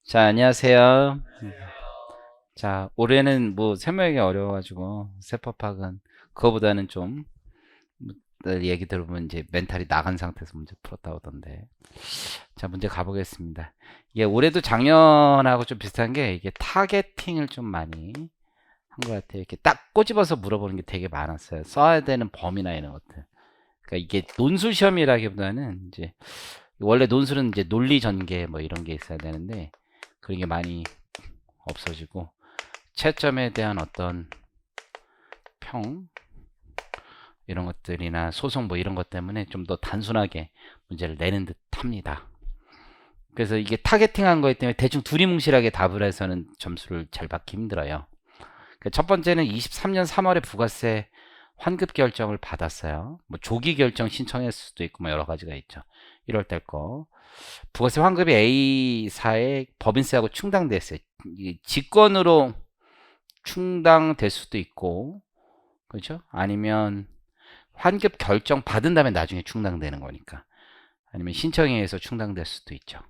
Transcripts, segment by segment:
자, 안녕하세요. 자, 올해는 뭐 설명하기 어려워가지고 세법학은 그거보다는 좀 얘기 들어보면 이제 멘탈이 나간 상태에서 문제 풀었다 오던데. 자, 문제 가보겠습니다. 이게 올해도 작년하고 좀 비슷한 게 이게 타겟팅을 좀 많이 한 것 같아요. 이렇게 딱 꼬집어서 물어보는 게 되게 많았어요. 써야 되는 범위나 이런 것들. 그러니까 이게 논술 시험이라기보다는 이제 원래 논술은 이제 논리 전개 뭐 이런 게 있어야 되는데 그런 게 많이 없어지고 채점에 대한 어떤 평 이런 것들이나 소송 뭐 이런 것 때문에 좀 더 단순하게 문제를 내는 듯 합니다. 그래서 이게 타겟팅한 거기 때문에 대충 두리뭉실하게 답을 해서는 점수를 잘 받기 힘들어요. 첫 번째는 23년 3월에 부가세 환급 결정을 받았어요. 뭐 조기 결정 신청했을 수도 있고 뭐 여러 가지가 있죠. 1월 달 거. 부가세 환급이 A사에 법인세하고 충당됐어요. 직권으로 충당될 수도 있고, 그렇죠? 아니면 환급 결정 받은 다음에 나중에 충당되는 거니까. 아니면 신청에 의해서 충당될 수도 있죠.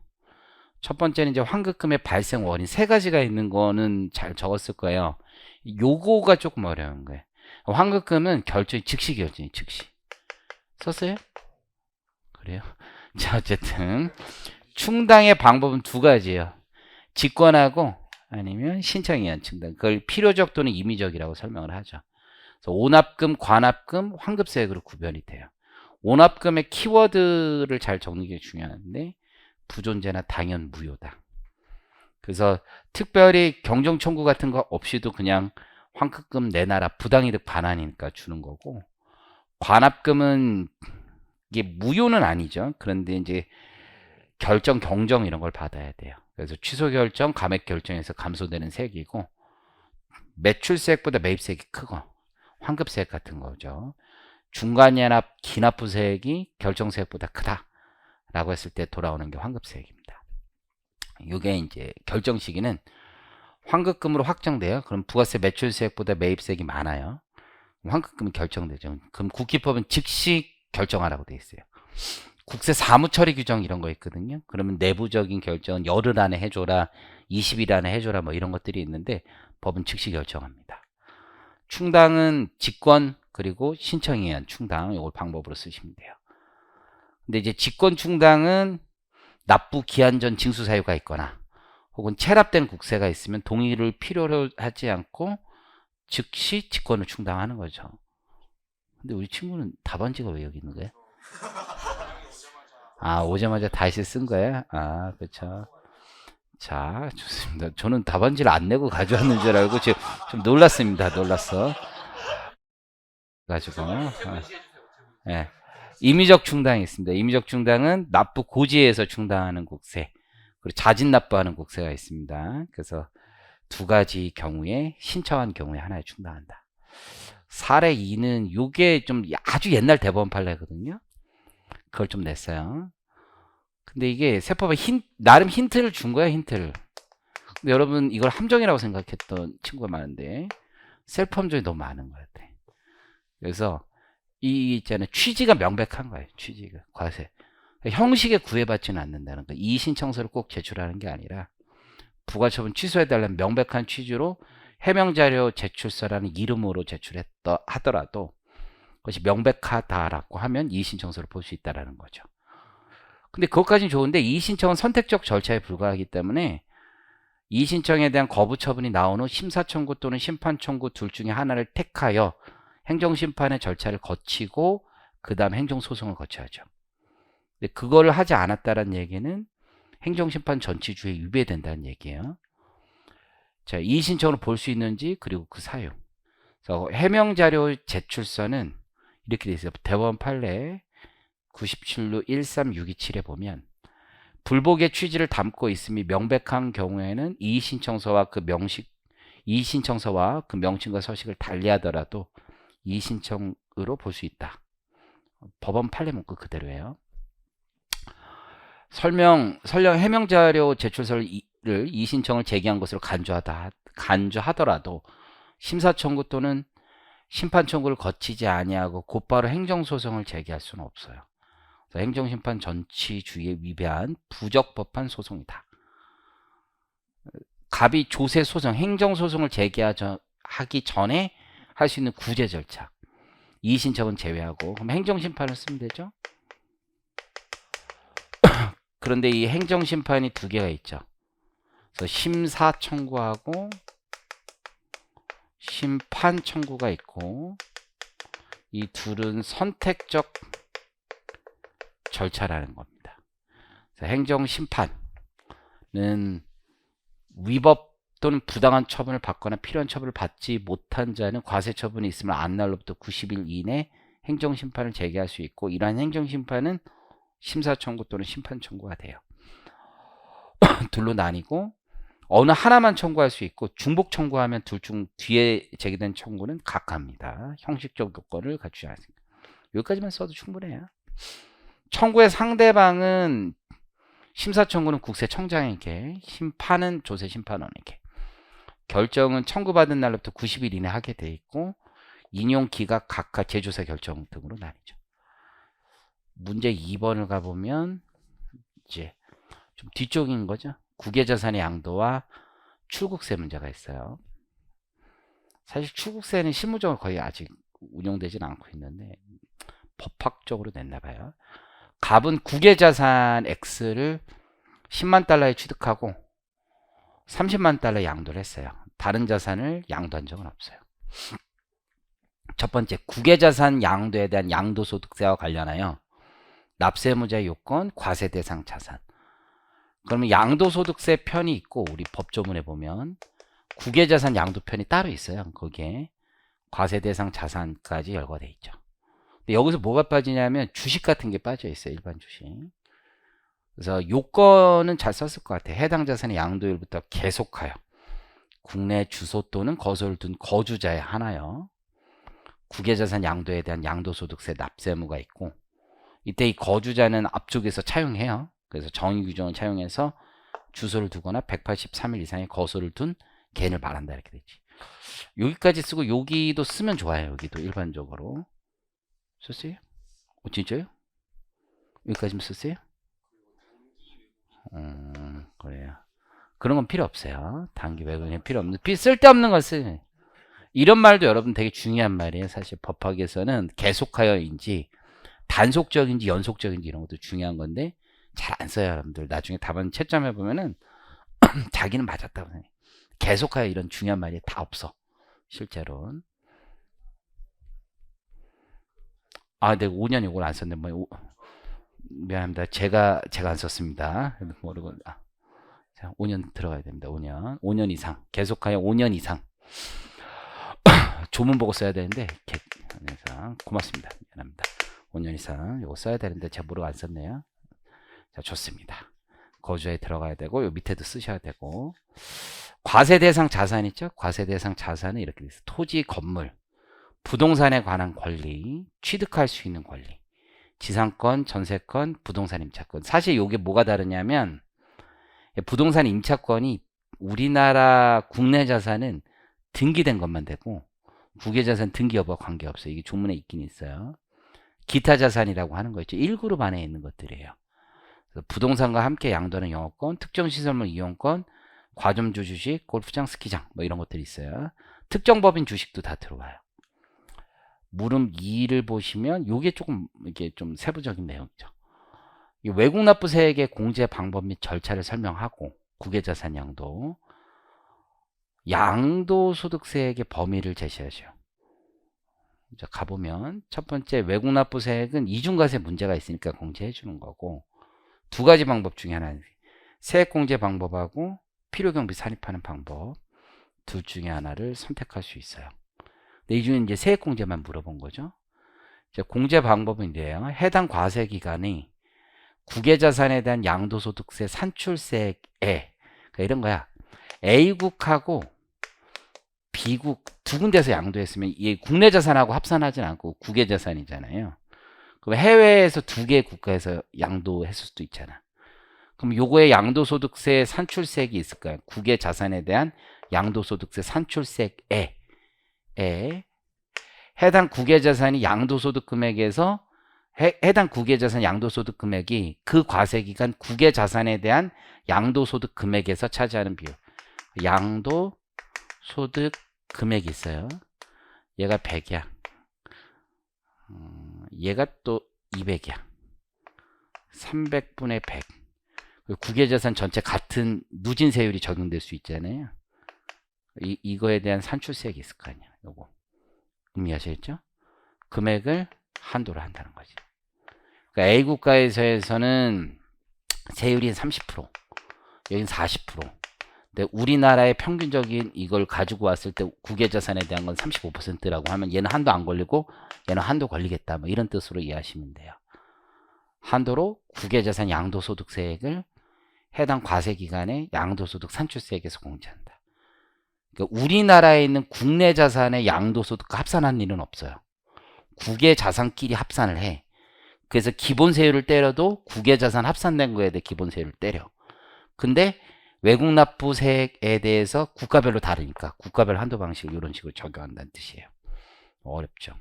첫 번째는 이제 환급금의 발생 원인 세 가지가 있는 거는 잘 적었을 거예요. 요거가 조금 어려운 거예요. 환급금은 결정이 즉시 결정이 즉시. 썼어요? 그래요? 자, 어쨌든 충당의 방법은 두 가지예요. 직권하고 아니면 신청에 의한 충당. 그걸 필요적 또는 임의적이라고 설명을 하죠. 그래서 오납금, 관납금, 환급세액으로 구별이 돼요. 오납금의 키워드를 잘 적는 게 중요한데 부존재나 당연 무효다. 그래서 특별히 경정 청구 같은 거 없이도 그냥 환급금 내놔라 부당이득 반환이니까 주는 거고 관합금은 이게 무효는 아니죠. 그런데 이제 결정 경정 이런 걸 받아야 돼요. 그래서 취소 결정, 감액 결정에서 감소되는 세액이고 매출세액보다 매입세액이 크고 환급세액 같은 거죠. 중간연합 기납부세액이 결정세액보다 크다라고 했을 때 돌아오는 게 환급세액입니다. 이게 이제 결정 시기는 환급금으로 확정돼요. 그럼 부가세 매출세액보다 매입세액이 많아요. 환급금은 결정되죠. 그럼 국기법은 즉시 결정하라고 돼 있어요. 국세 사무처리 규정 이런 거 있거든요. 그러면 내부적인 결정은 열흘 안에 해줘라, 20일 안에 해줘라 뭐 이런 것들이 있는데 법은 즉시 결정합니다. 충당은 직권 그리고 신청에 의한 충당 이걸 방법으로 쓰시면 돼요. 근데 이제 직권 충당은 납부 기한 전 징수 사유가 있거나 혹은 체납된 국세가 있으면 동의를 필요로 하지 않고 즉시 직권을 충당하는 거죠. 근데 우리 친구는 답안지가 왜 여기 있는 거야? 아, 오자마자 다시 쓴 거야? 아, 그렇죠. 자, 좋습니다. 저는 답안지를 안 내고 가져왔는 줄 알고 지금 좀 놀랐습니다. 놀랐어. 가지고. 예. 임의적 충당이 있습니다. 임의적 충당은 납부 고지에서 충당하는 국세, 그리고 자진 납부하는 국세가 있습니다. 그래서 두 가지 경우에 신청한 경우에 하나에 충당한다. 사례 2는 요게 좀 아주 옛날 대법원 판례거든요. 그걸 좀 냈어요. 근데 이게 세법에 나름 힌트를 준 거야, 힌트를. 근데 여러분 이걸 함정이라고 생각했던 친구가 많은데 셀프 함정이 너무 많은 것 같아. 그래서 이 있잖아요. 취지가 명백한 거예요. 취지가 과세. 형식에 구애받지는 않는다는 거. 이의 신청서를 꼭 제출하는 게 아니라 부가처분 취소해달라는 명백한 취지로 해명자료 제출서라는 이름으로 제출했다 하더라도 그것이 명백하다라고 하면 이의 신청서를 볼 수 있다라는 거죠. 근데 그것까지는 좋은데 이의 신청은 선택적 절차에 불과하기 때문에 이의 신청에 대한 거부 처분이 나온 후 심사 청구 또는 심판 청구 둘 중에 하나를 택하여 행정심판의 절차를 거치고 그 다음 행정소송을 거쳐야죠. 근데 그거를 하지 않았다는 얘기는 행정심판 전치주의에 위배된다는 얘기예요. 자, 이의 신청으로 볼 수 있는지 그리고 그 사유. 그래서 해명자료 제출서는 이렇게 돼 있어요. 대법원 판례 97루 13627에 보면 불복의 취지를 담고 있음이 명백한 경우에는 이의 신청서와 그 명칭과 서식을 달리하더라도 이의 신청으로 볼 수 있다. 법원 판례 문구 그대로예요. 설령 해명자료 제출서를 이의 신청을 제기한 것으로 간주하더라도 심사 청구 또는 심판 청구를 거치지 아니하고 곧바로 행정소송을 제기할 수는 없어요. 행정심판 전치주의에 위배한 부적법한 소송이다. 갑이 조세 소송, 행정 소송을 제기하기 전에 할 수 있는 구제 절차. 이의신청은 제외하고 그럼 행정심판을 쓰면 되죠. 그런데 이 행정심판이 두 개가 있죠. 그래서 심사 청구하고 심판 청구가 있고 이 둘은 선택적 절차라는 겁니다. 그래서 행정심판은 위법 또는 부당한 처분을 받거나 필요한 처분을 받지 못한 자는 과세처분이 있으면 안날로부터 90일 이내 행정심판을 제기할 수 있고 이러한 행정심판은 심사청구 또는 심판청구가 돼요. 둘로 나뉘고 어느 하나만 청구할 수 있고 중복 청구하면 둘 중 뒤에 제기된 청구는 각하입니다. 형식적 요건을 갖추지 않습니다. 여기까지만 써도 충분해요. 청구의 상대방은 심사청구는 국세청장에게, 심판은 조세심판원에게, 결정은 청구받은 날로부터 90일 이내 하게 돼 있고 인용기각, 각하, 재조사 결정 등으로 나뉘죠. 문제 2번을 가보면 이제 좀 뒤쪽인 거죠. 국외자산의 양도와 출국세 문제가 있어요. 사실 출국세는 실무적으로 거의 아직 운용되진 않고 있는데 법학적으로 냈나 봐요. 갑은 국외자산 X를 10만 달러에 취득하고 30만 달러 양도를 했어요. 다른 자산을 양도한 적은 없어요. 첫 번째, 국외자산 양도에 대한 양도소득세와 관련하여 납세의무자의 요건, 과세대상 자산. 그러면 양도소득세 편이 있고 우리 법조문에 보면 국외자산 양도편이 따로 있어요. 거기에 과세대상 자산까지 열거돼 있죠. 근데 여기서 뭐가 빠지냐면 주식 같은 게 빠져 있어요. 일반 주식. 그래서 요건은 잘 썼을 것 같아요. 해당 자산의 양도일부터 계속하여 국내 주소 또는 거소를 둔 거주자에 한하여 국외자산 양도에 대한 양도소득세 납세의무가 있고 이때 이 거주자는 앞쪽에서 차용해요. 그래서 정의규정을 차용해서 주소를 두거나 183일 이상의 거소를 둔 개인을 말한다 이렇게 되지. 여기까지 쓰고 여기도 쓰면 좋아요. 여기도 일반적으로 썼어요? 진짜요? 여기까지만 썼어요? 그래요. 그런 건 필요 없어요. 단기 외국인 필요 없는 쓸데없는 것을 이런 말도 여러분 되게 중요한 말이에요. 사실 법학에서는 계속하여인지 단속적인지 연속적인지 이런 것도 중요한 건데 잘 안 써요. 여러분들 나중에 답안 채점해 보면은 자기는 맞았다고 생각해. 계속하여 이런 중요한 말이 다 없어. 실제로는. 아, 내가 5년 이걸 안 썼네. 미안합니다. 제가 안 썼습니다. 모르고. 자, 5년 들어가야 됩니다. 5년 이상. 계속하여 5년 이상. 조문 보고 써야 되는데, 고맙습니다. 미안합니다. 5년 이상 이거 써야 되는데 제가 모르고 안 썼네요. 자, 좋습니다. 거주에 들어가야 되고 요 밑에도 쓰셔야 되고 과세 대상 자산 있죠? 과세 대상 자산은 이렇게 돼 있어요. 토지, 건물, 부동산에 관한 권리, 취득할 수 있는 권리, 지상권, 전세권, 부동산 임차권. 사실 이게 뭐가 다르냐면 부동산 임차권이 우리나라 국내 자산은 등기된 것만 되고 국외자산 등기 여부와 관계없어요. 이게 조문에 있긴 있어요. 기타 자산이라고 하는 거 있죠. 1그룹 안에 있는 것들이에요. 그래서 부동산과 함께 양도하는 영업권, 특정시설물 이용권, 과점주 주식, 골프장, 스키장 뭐 이런 것들이 있어요. 특정법인 주식도 다 들어와요. 물음 2를 보시면 이게 조금 이게 좀 세부적인 내용이죠. 외국 납부세액의 공제 방법 및 절차를 설명하고 국외자산 양도, 양도소득세액의 범위를 제시하죠. 자, 가보면 첫 번째 외국 납부세액은 이중과세 문제가 있으니까 공제해 주는 거고 두 가지 방법 중에 하나는 세액공제 방법하고 필요경비 산입하는 방법 둘 중에 하나를 선택할 수 있어요. 근데 이 중에 이제 세액공제만 물어본 거죠. 이제 공제 방법은 이래요. 해당 과세기간이 국외자산에 대한 양도소득세 산출세액에 그러니까 이런 거야. A국하고 B국 두 군데서 양도했으면 이게 국내 자산하고 합산하진 않고 국외 자산이잖아요. 그럼 해외에서 두 개의 국가에서 양도했을 수도 있잖아. 그럼 요거에 양도소득세 산출세액이 있을 거야. 국외 자산에 대한 양도소득세 산출세액에 해당 국외 자산이 양도소득 금액에서 해당 국외 자산 양도소득 금액이 그 과세기간 국외 자산에 대한 양도소득 금액에서 차지하는 비율. 양도소득 금액이 있어요. 얘가 100이야. 얘가 또 200이야. 300분의 100. 국외자산 전체 같은 누진세율이 적용될 수 있잖아요. 이거에 대한 산출세액이 있을 거 아니야. 요거 의미하시겠죠? 금액을 한도로 한다는 거지. 그러니까 A국가에서는 세율이 30%, 여긴 40%. 근데 우리나라의 평균적인 이걸 가지고 왔을 때 국외자산에 대한 건 35%라고 하면 얘는 한도 안 걸리고 얘는 한도 걸리겠다. 뭐 이런 뜻으로 이해하시면 돼요. 한도로 국외자산 양도소득세액을 해당 과세기간에 양도소득 산출세액에서 공제한다. 그러니까 우리나라에 있는 국내 자산의 양도소득과 합산한 일은 없어요. 국외자산끼리 합산을 해. 그래서 기본세율을 때려도 국외자산 합산된 거에 대해 기본세율을 때려. 근데 외국 납부세액에 대해서 국가별로 다르니까 국가별 한도 방식을 이런 식으로 적용한다는 뜻이에요. 어렵죠.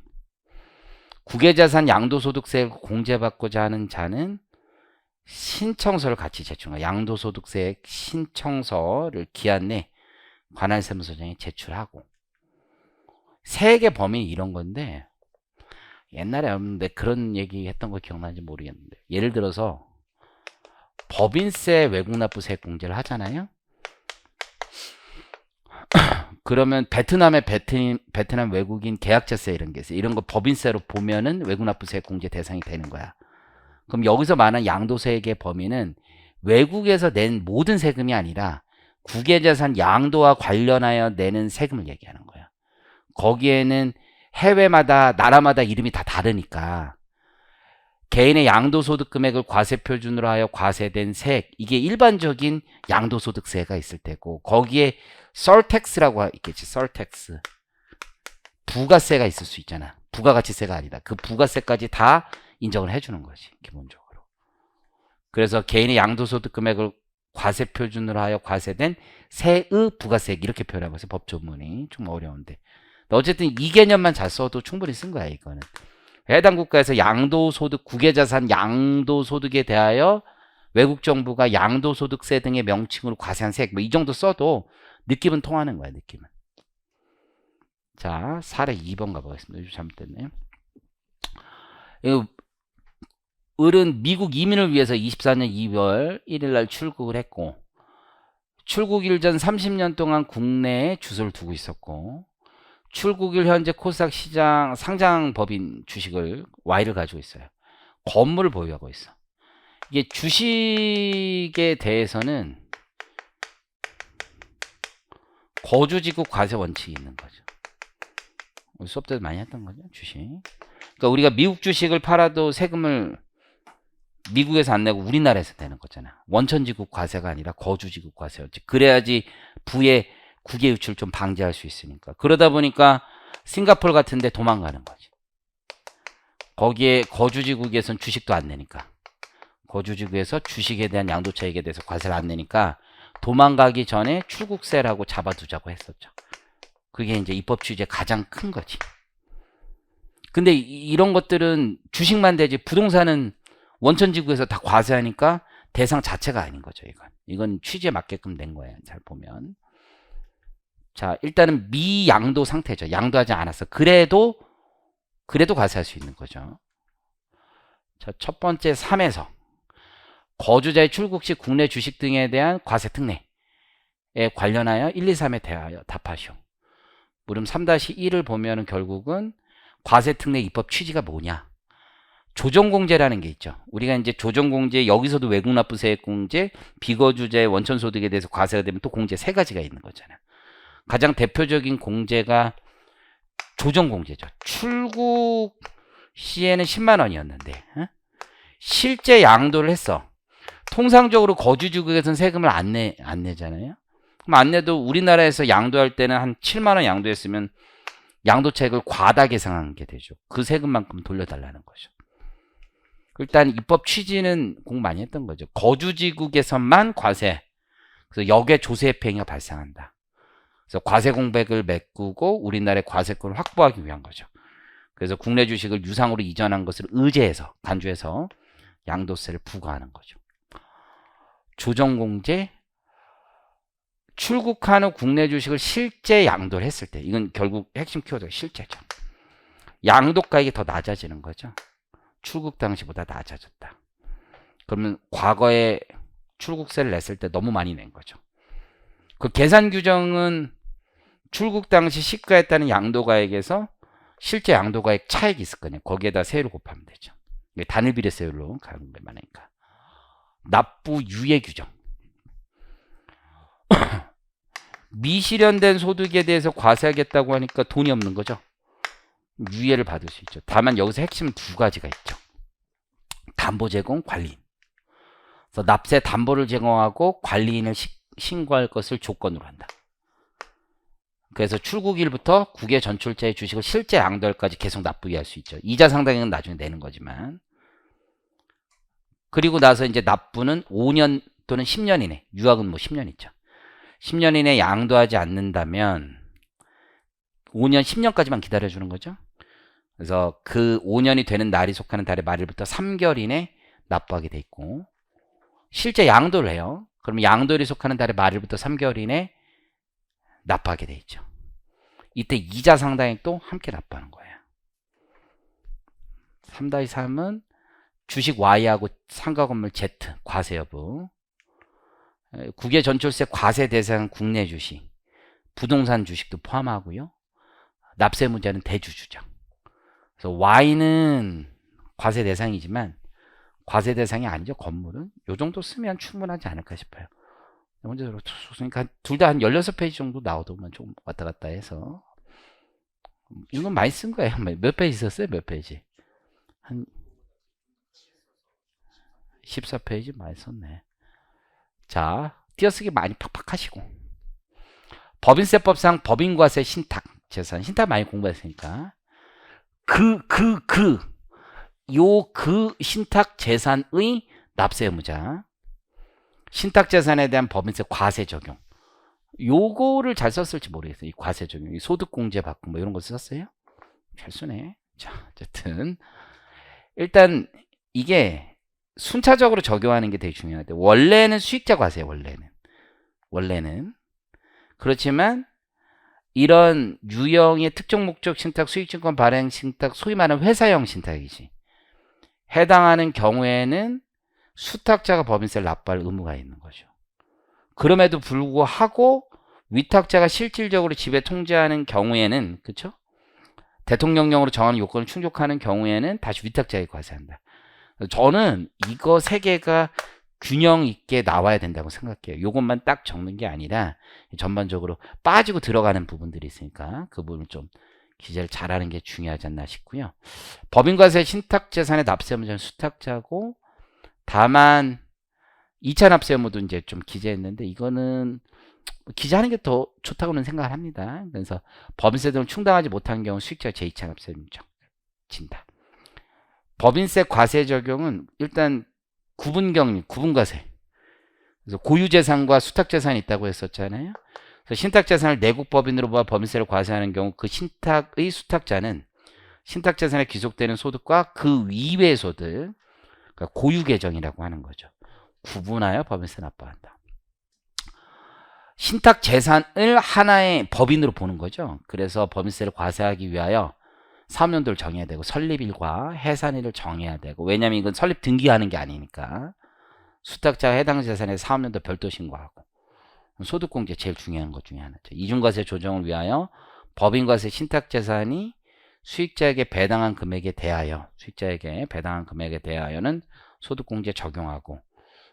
국외자산 양도소득세액을 공제받고자 하는 자는 신청서를 같이 제출한 거예요. 양도소득세액 신청서를 기한 내 관할세무서장에 제출하고, 세액의 범위 이런 건데 옛날에 없는데 그런 얘기 했던 거 기억나는지 모르겠는데, 예를 들어서 법인세 외국납부세액 공제를 하잖아요. 그러면 베트남의 베트남 외국인 계약자세 이런 게 있어요. 이런 거 법인세로 보면은 외국납부세액 공제 대상이 되는 거야. 그럼 여기서 말하는 양도세액의 범위는 외국에서 낸 모든 세금이 아니라 국외자산 양도와 관련하여 내는 세금을 얘기하는 거야. 거기에는 해외마다 나라마다 이름이 다 다르니까 개인의 양도소득 금액을 과세표준으로 하여 과세된 세액, 이게 일반적인 양도소득세가 있을 때고, 거기에 썰택스라고 있겠지. 썰택스, 부가세가 있을 수 있잖아. 부가가치세가 아니다. 그 부가세까지 다 인정을 해주는 거지, 기본적으로. 그래서 개인의 양도소득 금액을 과세표준으로 하여 과세된 세의 부가세액, 이렇게 표현하고 있어요. 법조문이 좀 어려운데 어쨌든 이 개념만 잘 써도 충분히 쓴 거야. 이거는 해당 국가에서 양도소득, 국외자산 양도소득에 대하여 외국 정부가 양도소득세 등의 명칭으로 과세한 세액, 뭐 이 정도 써도 느낌은 통하는 거야. 느낌은. 자, 사례 2번 가보겠습니다. 잘못됐네요. 을은 미국 이민을 위해서 24년 2월 1일 날 출국을 했고, 출국일 전 30년 동안 국내에 주소를 두고 있었고, 출국일 현재 코스닥 시장 상장 법인 주식을 Y를 가지고 있어요. 건물을 보유하고 있어. 이게 주식에 대해서는 거주지국 과세 원칙이 있는 거죠. 수업 때도 많이 했던 거죠, 주식. 그러니까 우리가 미국 주식을 팔아도 세금을 미국에서 안 내고 우리나라에서 내는 거잖아. 원천지국 과세가 아니라 거주지국 과세였지. 그래야지 부의 국외 유출 좀 방지할 수 있으니까. 그러다 보니까 싱가포르 같은 데 도망가는 거지. 거기에 거주지국에선 주식도 안 내니까. 거주지국에서 주식에 대한 양도차익에 대해서 과세를 안 내니까 도망가기 전에 출국세라고 잡아두자고 했었죠. 그게 이제 입법 취지의 가장 큰 거지. 근데 이런 것들은 주식만 되지 부동산은 원천지국에서 다 과세하니까 대상 자체가 아닌 거죠. 이건 취지에 맞게끔 된 거예요. 잘 보면. 자, 일단은 미양도 상태죠. 양도하지 않았어. 그래도 과세할 수 있는 거죠. 자, 첫 번째 3에서 거주자의 출국 시 국내 주식 등에 대한 과세 특례에 관련하여 1, 2, 3에 대하여 답하시오. 물음 3-1을 보면은 결국은 과세 특례 입법 취지가 뭐냐? 조정공제라는 게 있죠. 우리가 이제 조정공제, 여기서도 외국납부세액 공제, 비거주자의 원천소득에 대해서 과세가 되면 또 공제 3가지가 있는 거잖아요. 가장 대표적인 공제가 조정공제죠. 출국 시에는 10만 원이었는데 실제 양도를 했어. 통상적으로 거주지국에서는 세금을 안 내잖아요. 그럼 안 내도 우리나라에서 양도할 때는 한 7만 원 양도했으면 양도차익을 과다 계상한 게 되죠. 그 세금만큼 돌려달라는 거죠. 일단 입법 취지는 공부 많이 했던 거죠. 거주지국에서만 과세, 그래서 역의 조세입 행위가 발생한다. 그래서 과세 공백을 메꾸고 우리나라의 과세권을 확보하기 위한 거죠. 그래서 국내 주식을 유상으로 이전한 것을 의제해서, 간주해서 양도세를 부과하는 거죠. 조정공제, 출국한 후 국내 주식을 실제 양도를 했을 때, 이건 결국 핵심 키워드가 실제죠. 양도가액이 더 낮아지는 거죠. 출국 당시보다 낮아졌다. 그러면 과거에 출국세를 냈을 때 너무 많이 낸 거죠. 그 계산 규정은 출국 당시 시가했다는 양도가액에서 실제 양도가액 차액이 있을 거냐. 거기에다 세율을 곱하면 되죠. 단일 비례세율로 가는 게 많으니까. 납부 유예 규정. 미실현된 소득에 대해서 과세하겠다고 하니까 돈이 없는 거죠. 유예를 받을 수 있죠. 다만 여기서 핵심은 두 가지가 있죠. 담보 제공, 관리인. 그래서 납세 담보를 제공하고 관리인을 신고할 것을 조건으로 한다. 그래서 출국일부터 국외 전출자의 주식을 실제 양도할까지 계속 납부할 수 있죠. 이자 상당액은 나중에 내는 거지만. 그리고 나서 이제 납부는 5년 또는 10년 이내, 유학은 뭐 10년 있죠. 10년 이내 양도하지 않는다면 5년, 10년까지만 기다려주는 거죠. 그래서 그 5년이 되는 날이 속하는 달의 말일부터 3개월 이내 납부하게 돼 있고, 실제 양도를 해요. 그러면 양도일이 속하는 달의 말일부터 3개월 이내 납부하게 돼 있죠. 이때 이자 상당액도 함께 납부하는 거예요. 3-3은 주식 Y하고 상가 건물 Z 과세 여부. 국외 전출세 과세 대상 국내 주식, 부동산 주식도 포함하고요. 납세 문제는 대주주죠. 그래서 Y는 과세 대상이지만 과세 대상이 아니죠. 건물은 요 정도 쓰면 충분하지 않을까 싶어요. 먼저 그러니까 둘 다 한 16페이지 정도 나오더만 좀 왔다 갔다 해서 이건 많이 쓴 거예요. 몇 페이지 썼어요? 몇 페이지? 한 14페이지 많이 썼네. 자, 띄어쓰기 많이 팍팍 하시고, 법인세법상 법인과세 신탁 재산, 신탁 많이 공부했으니까 그 신탁 재산의 납세 의무자, 신탁 재산에 대한 법인세 과세 적용, 요거를 잘 썼을지 모르겠어요. 이 과세 적용, 이 소득공제 받고 뭐 이런 거 썼어요? 잘 쓰네. 자, 어쨌든 일단 이게 순차적으로 적용하는 게 되게 중요한데, 원래는 수익자 과세예요. 원래는 그렇지만 이런 유형의 특정 목적 신탁, 수익증권 발행 신탁, 소위 말하는 회사형 신탁이지, 해당하는 경우에는 수탁자가 법인세를 납부할 의무가 있는 거죠. 그럼에도 불구하고 위탁자가 실질적으로 지배 통제하는 경우에는, 그렇죠? 대통령령으로 정하는 요건을 충족하는 경우에는 다시 위탁자에게 과세한다. 저는 이거 세 개가 균형 있게 나와야 된다고 생각해요. 요것만 딱 적는 게 아니라 전반적으로 빠지고 들어가는 부분들이 있으니까 그 부분을 좀 기재를 잘하는 게 중요하지 않나 싶고요. 법인과세 신탁재산의 납세 의무자는 수탁자고, 다만 2차 납세 의무도 이제 좀 기재했는데 이거는 기재하는 게 더 좋다고는 생각을 합니다. 그래서 법인세 등을 충당하지 못한 경우 수익자가 제2차 납세 의무를 진다. 법인세 과세 적용은 일단 구분격리, 구분과세. 그래서 고유재산과 수탁재산이 있다고 했었잖아요. 그래서 신탁재산을 내국법인으로 모아 법인세를 과세하는 경우 그 신탁의 수탁자는 신탁재산에 귀속되는 소득과 그 이외의 소득, 그러니까 고유계정이라고 하는 거죠. 구분하여 법인세 납부한다. 신탁재산을 하나의 법인으로 보는 거죠. 그래서 법인세를 과세하기 위하여 사업연도를 정해야 되고 설립일과 해산일을 정해야 되고, 왜냐하면 이건 설립 등기하는 게 아니니까 수탁자가 해당 재산에 사업연도 별도 신고하고, 소득공제 제일 중요한 것 중에 하나죠. 이중과세 조정을 위하여 법인과세 신탁재산이 수익자에게 배당한 금액에 대하여는 소득공제 적용하고,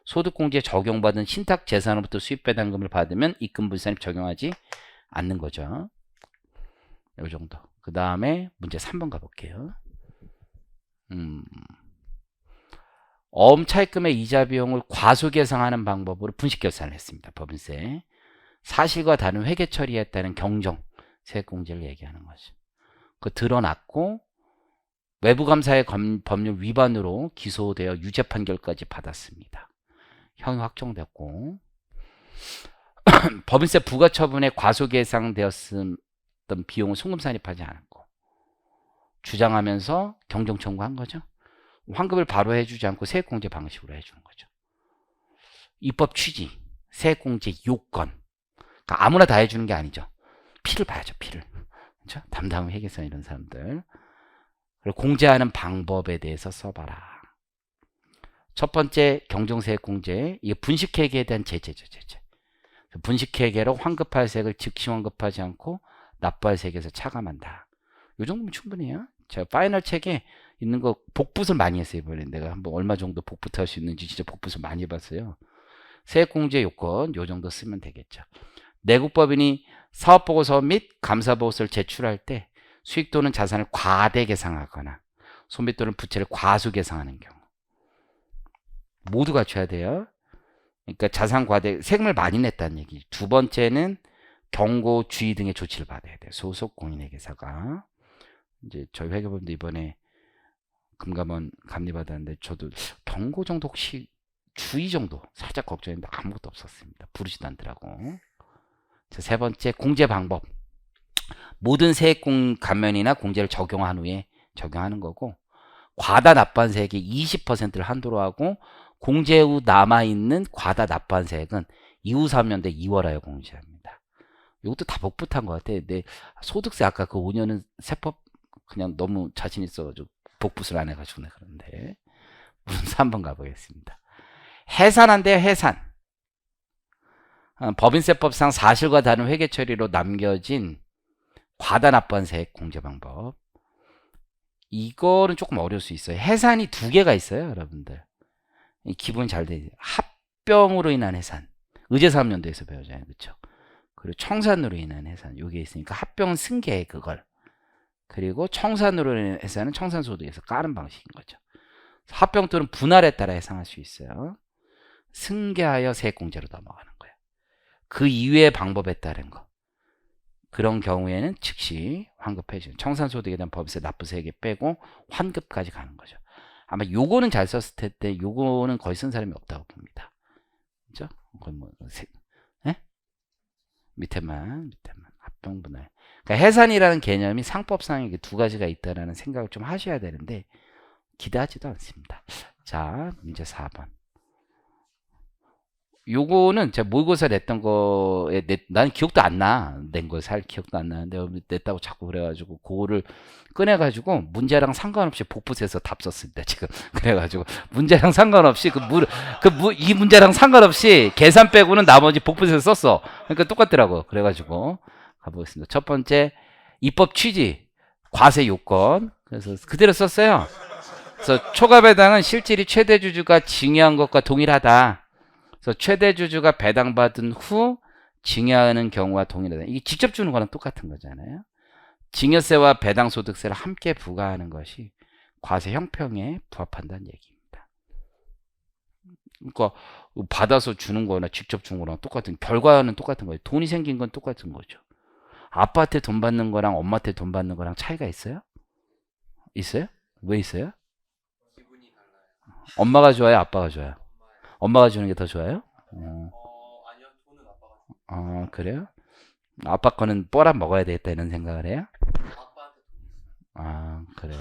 소득공제 적용받은 신탁재산으로부터 수입배당금을 받으면 입금분산입 적용하지 않는 거죠. 이 정도. 그 다음에 문제 3번 가볼게요. 어음 차입금의 이자 비용을 과소계상하는 방법으로 분식결산을 했습니다. 법인세. 사실과 다른 회계 처리했다는 경정 세액공제를 얘기하는 거죠. 그 드러났고 외부감사의 법률 위반으로 기소되어 유죄 판결까지 받았습니다. 형이 확정됐고 법인세 부과처분에 과소계상되었던 비용을 송금산입하지 않았고 주장하면서 경정 청구한 거죠. 환급을 바로 해주지 않고 세액공제 방식으로 해주는 거죠. 입법 취지, 세액공제 요건, 그러니까 아무나 다 해주는 게 아니죠. 피를 봐야죠, 피를. 그렇죠? 담당 회계사 이런 사람들. 그리고 공제하는 방법에 대해서 써봐라. 첫 번째 경정세액 공제, 이게 분식회계에 대한 제재죠, 제재. 분식회계로 환급할 세액을 즉시 환급하지 않고 납부할 세액에서 차감한다. 이 정도면 충분해요. 제가 파이널 책에 있는 거 복붙을 많이 했어요. 이번에 내가 한번 얼마 정도 복붙할 수 있는지 진짜 복붙을 많이 해봤어요. 세액공제 요건 요 정도 쓰면 되겠죠. 내국법인이 사업보고서 및 감사보고서를 제출할 때 수익 또는 자산을 과대 계상하거나 소비 또는 부채를 과수 계상하는 경우 모두 갖춰야 돼요. 그러니까 자산 과대, 세금을 많이 냈다는 얘기. 두 번째는 경고, 주의 등의 조치를 받아야 돼요. 소속 공인회계사가. 이제 저희 회계법인도 이번에 금감원 감리받았는데 저도 경고 정도 혹시 주의 정도 살짝 걱정했는데 아무것도 없었습니다. 부르지도 않더라고. 자, 세 번째 공제 방법. 모든 세액 감면이나 공제를 적용한 후에 적용하는 거고 과다 납부한 세액의 20%를 한도로 하고 공제 후 남아있는 과다 납부한 세액은 이후 3년대 2월하여 공제합니다. 이것도 다 복붙한 것 같아. 근데 소득세 아까 그 5년은 세법 그냥 너무 자신 있어가지고 복붙을 안 해가지고 그런데 무슨 3번 가보겠습니다. 해산한대요. 해산. 법인세법상 사실과 다른 회계 처리로 남겨진 과다 납부한 세액 공제 방법. 이거는 조금 어려울 수 있어요. 해산이 두 개가 있어요, 여러분들. 기분이 잘 되죠. 합병으로 인한 해산. 의제사업연도에서 배우잖아요, 그렇죠? 그리고 청산으로 인한 해산. 요게 있으니까 합병은 승계 그걸. 그리고 청산으로 인한 해산은 청산소득에서 까는 방식인 거죠. 합병 또는 분할에 따라 해상할 수 있어요. 승계하여 세액공제로 넘어가는 거예요. 그 이외의 방법에 따른 거. 그런 경우에는 즉시 환급해주는 청산소득에 대한 법인세 납부세액에 빼고 환급까지 가는 거죠. 아마 요거는 잘 썼을 텐데 요거는 거의 쓴 사람이 없다고 봅니다. 그죠? 거의 뭐 네? 밑에만 합병분할. 그러니까 해산이라는 개념이 상법상에 두 가지가 있다라는 생각을 좀 하셔야 되는데 기대하지도 않습니다. 자, 문제 4번. 요거는 제가 모의고사 냈던 거에 나는 기억도 안 나. 낸 거 살 기억도 안 나는데 냈다고 자꾸 그래가지고 그거를 꺼내가지고 문제랑 상관없이 복붙해서 답 썼습니다. 지금 그래가지고 문제랑 상관없이 이 문제랑 상관없이 계산 빼고는 나머지 복붙해서 썼어. 그러니까 똑같더라고. 그래가지고 가보겠습니다. 첫 번째 입법 취지 과세 요건 그래서 그대로 썼어요. 그래서 초과배당은 실질이 최대 주주가 증여한 것과 동일하다. 그래서 최대 주주가 배당받은 후 증여하는 경우와 동일하다. 이게 직접 주는 거랑 똑같은 거잖아요. 증여세와 배당소득세를 함께 부과하는 것이 과세 형평에 부합한다는 얘기입니다. 그러니까 받아서 주는 거나 직접 주는 거랑 똑같은 결과는 똑같은 거예요. 돈이 생긴 건 똑같은 거죠. 아빠한테 돈 받는 거랑 엄마한테 돈 받는 거랑 차이가 있어요? 있어요? 왜 있어요? 엄마가 좋아요? 아빠가 좋아요? 엄마가 주는 게 더 좋아요? 아니요, 돈은 아빠가. 그래요? 아빠 거는 뽀라 먹어야 되겠다 이런 생각을 해요? 아빠한테 돈 있어요. 그래요.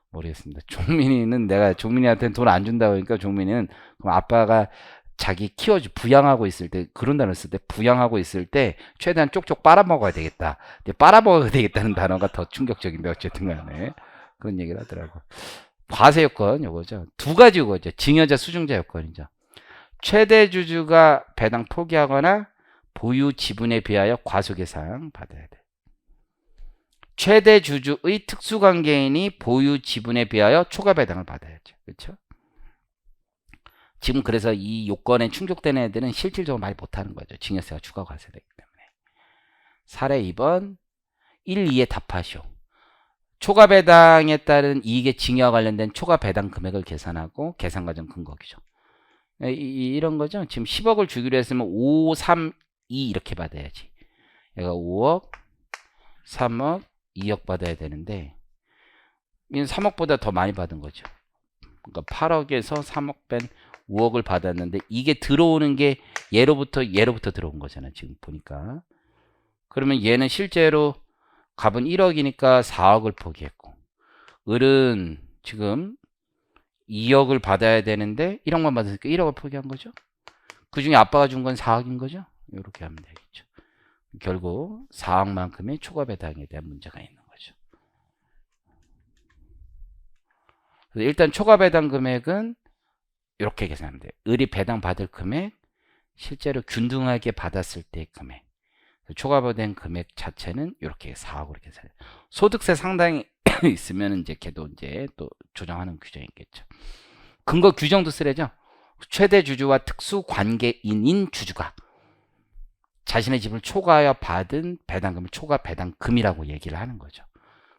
모르겠습니다. 종민이는 내가 종민이한테는 돈 안 준다고 하니까 종민이는 그럼 아빠가 자기 부양하고 있을 때 그런 단어 쓸 때 부양하고 있을 때 최대한 쪽쪽 빨아먹어야 되겠다. 근데 빨아먹어야 되겠다는 단어가 더 충격적인데 어쨌든 간에 그런 얘기를 하더라고. 과세 요건 요거죠. 두 가지 요거죠. 증여자 수증자 요건이죠. 최대 주주가 배당 포기하거나 보유 지분에 비하여 과소계상 받아야 돼. 최대 주주의 특수관계인이 보유 지분에 비하여 초과 배당을 받아야죠. 그렇죠? 지금 그래서 이 요건에 충족되는 애들은 실질적으로 말 못하는 거죠. 증여세가 추가 과세되기 때문에. 사례 2번 1, 2에 답하시오. 초과 배당에 따른 이익의 증여와 관련된 초과 배당 금액을 계산하고 계산 과정 근거기죠. 이런 거죠. 지금 10억을 주기로 했으면 5, 3, 2 이렇게 받아야지. 얘가 5억, 3억, 2억 받아야 되는데 3억보다 더 많이 받은 거죠. 그러니까 8억에서 3억 뺀 5억을 받았는데 이게 들어오는 게 예로부터 들어온 거잖아요. 지금 보니까. 그러면 얘는 실제로 값은 1억이니까 4억을 포기했고 을은 지금 2억을 받아야 되는데 1억만 받았으니까 1억을 포기한 거죠. 그 중에 아빠가 준 건 4억인 거죠. 이렇게 하면 되겠죠. 결국 4억만큼의 초과 배당에 대한 문제가 있는 거죠. 그래서 일단 초과 배당 금액은 이렇게 계산하면 돼요. 을이 배당 받을 금액, 실제로 균등하게 받았을 때의 금액. 초과배당 금액 자체는 이렇게 4억으로 계산해요. 소득세 상당히 있으면 이제 걔도 이제 또 조정하는 규정이 있겠죠. 근거 규정도 쓰래죠. 최대 주주와 특수 관계인인 주주가 자신의 집을 초과하여 받은 배당금을 초과 배당금이라고 얘기를 하는 거죠.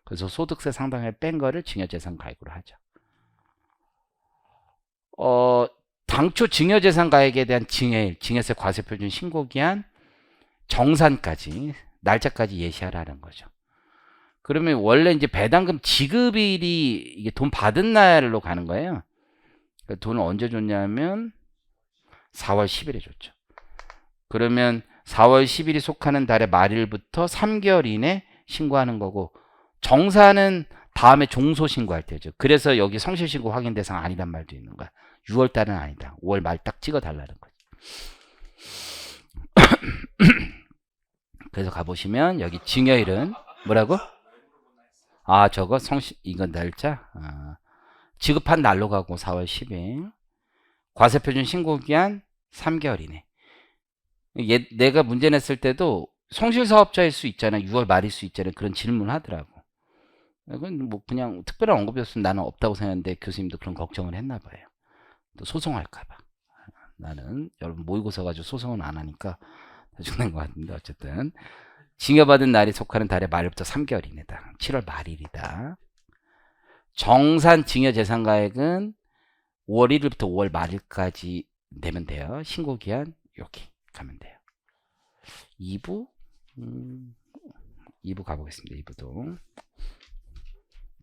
그래서 소득세 상당을 뺀 거를 증여재산 가액으로 하죠. 당초 증여재산 가액에 대한 증여일, 증여세 과세표준 신고기한 정산까지 날짜까지 예시하라는 거죠. 그러면 원래 이제 배당금 지급일이 이게 돈 받은 날로 가는 거예요. 그러니까 돈을 언제 줬냐면 4월 10일에 줬죠. 그러면 4월 10일이 속하는 달의 말일부터 3개월 이내 신고하는 거고, 정산은 다음에 종소 신고할 때죠. 그래서 여기 성실신고 확인 대상 아니란 말도 있는 거야. 6월 달은 아니다. 5월 말 딱 찍어 달라는 거죠. 그래서 가보시면 여기 증여일은 뭐라고? 아, 저거 이건 날짜? 지급한 날로 가고 4월 10일. 과세표준 신고기한 3개월 이내. 내가 문제 냈을 때도 성실사업자일 수 있잖아. 6월 말일 수 있잖아. 그런 질문을 하더라고. 이건 뭐 그냥 특별한 언급이었으면 나는 없다고 생각했는데 교수님도 그런 걱정을 했나 봐요. 또 소송할까봐. 나는 여러분 모의고사 가지고 소송은 안 하니까 죽는 것 같은데, 어쨌든 증여받은 날이 속하는 달의 말일부터 3개월 이내다. 7월 말일이다. 정산 증여재산가액은 5월 1일부터 5월 말일까지 내면 돼요. 신고기한 이렇게 가면 돼요. 2부 2부 가보겠습니다. 2부도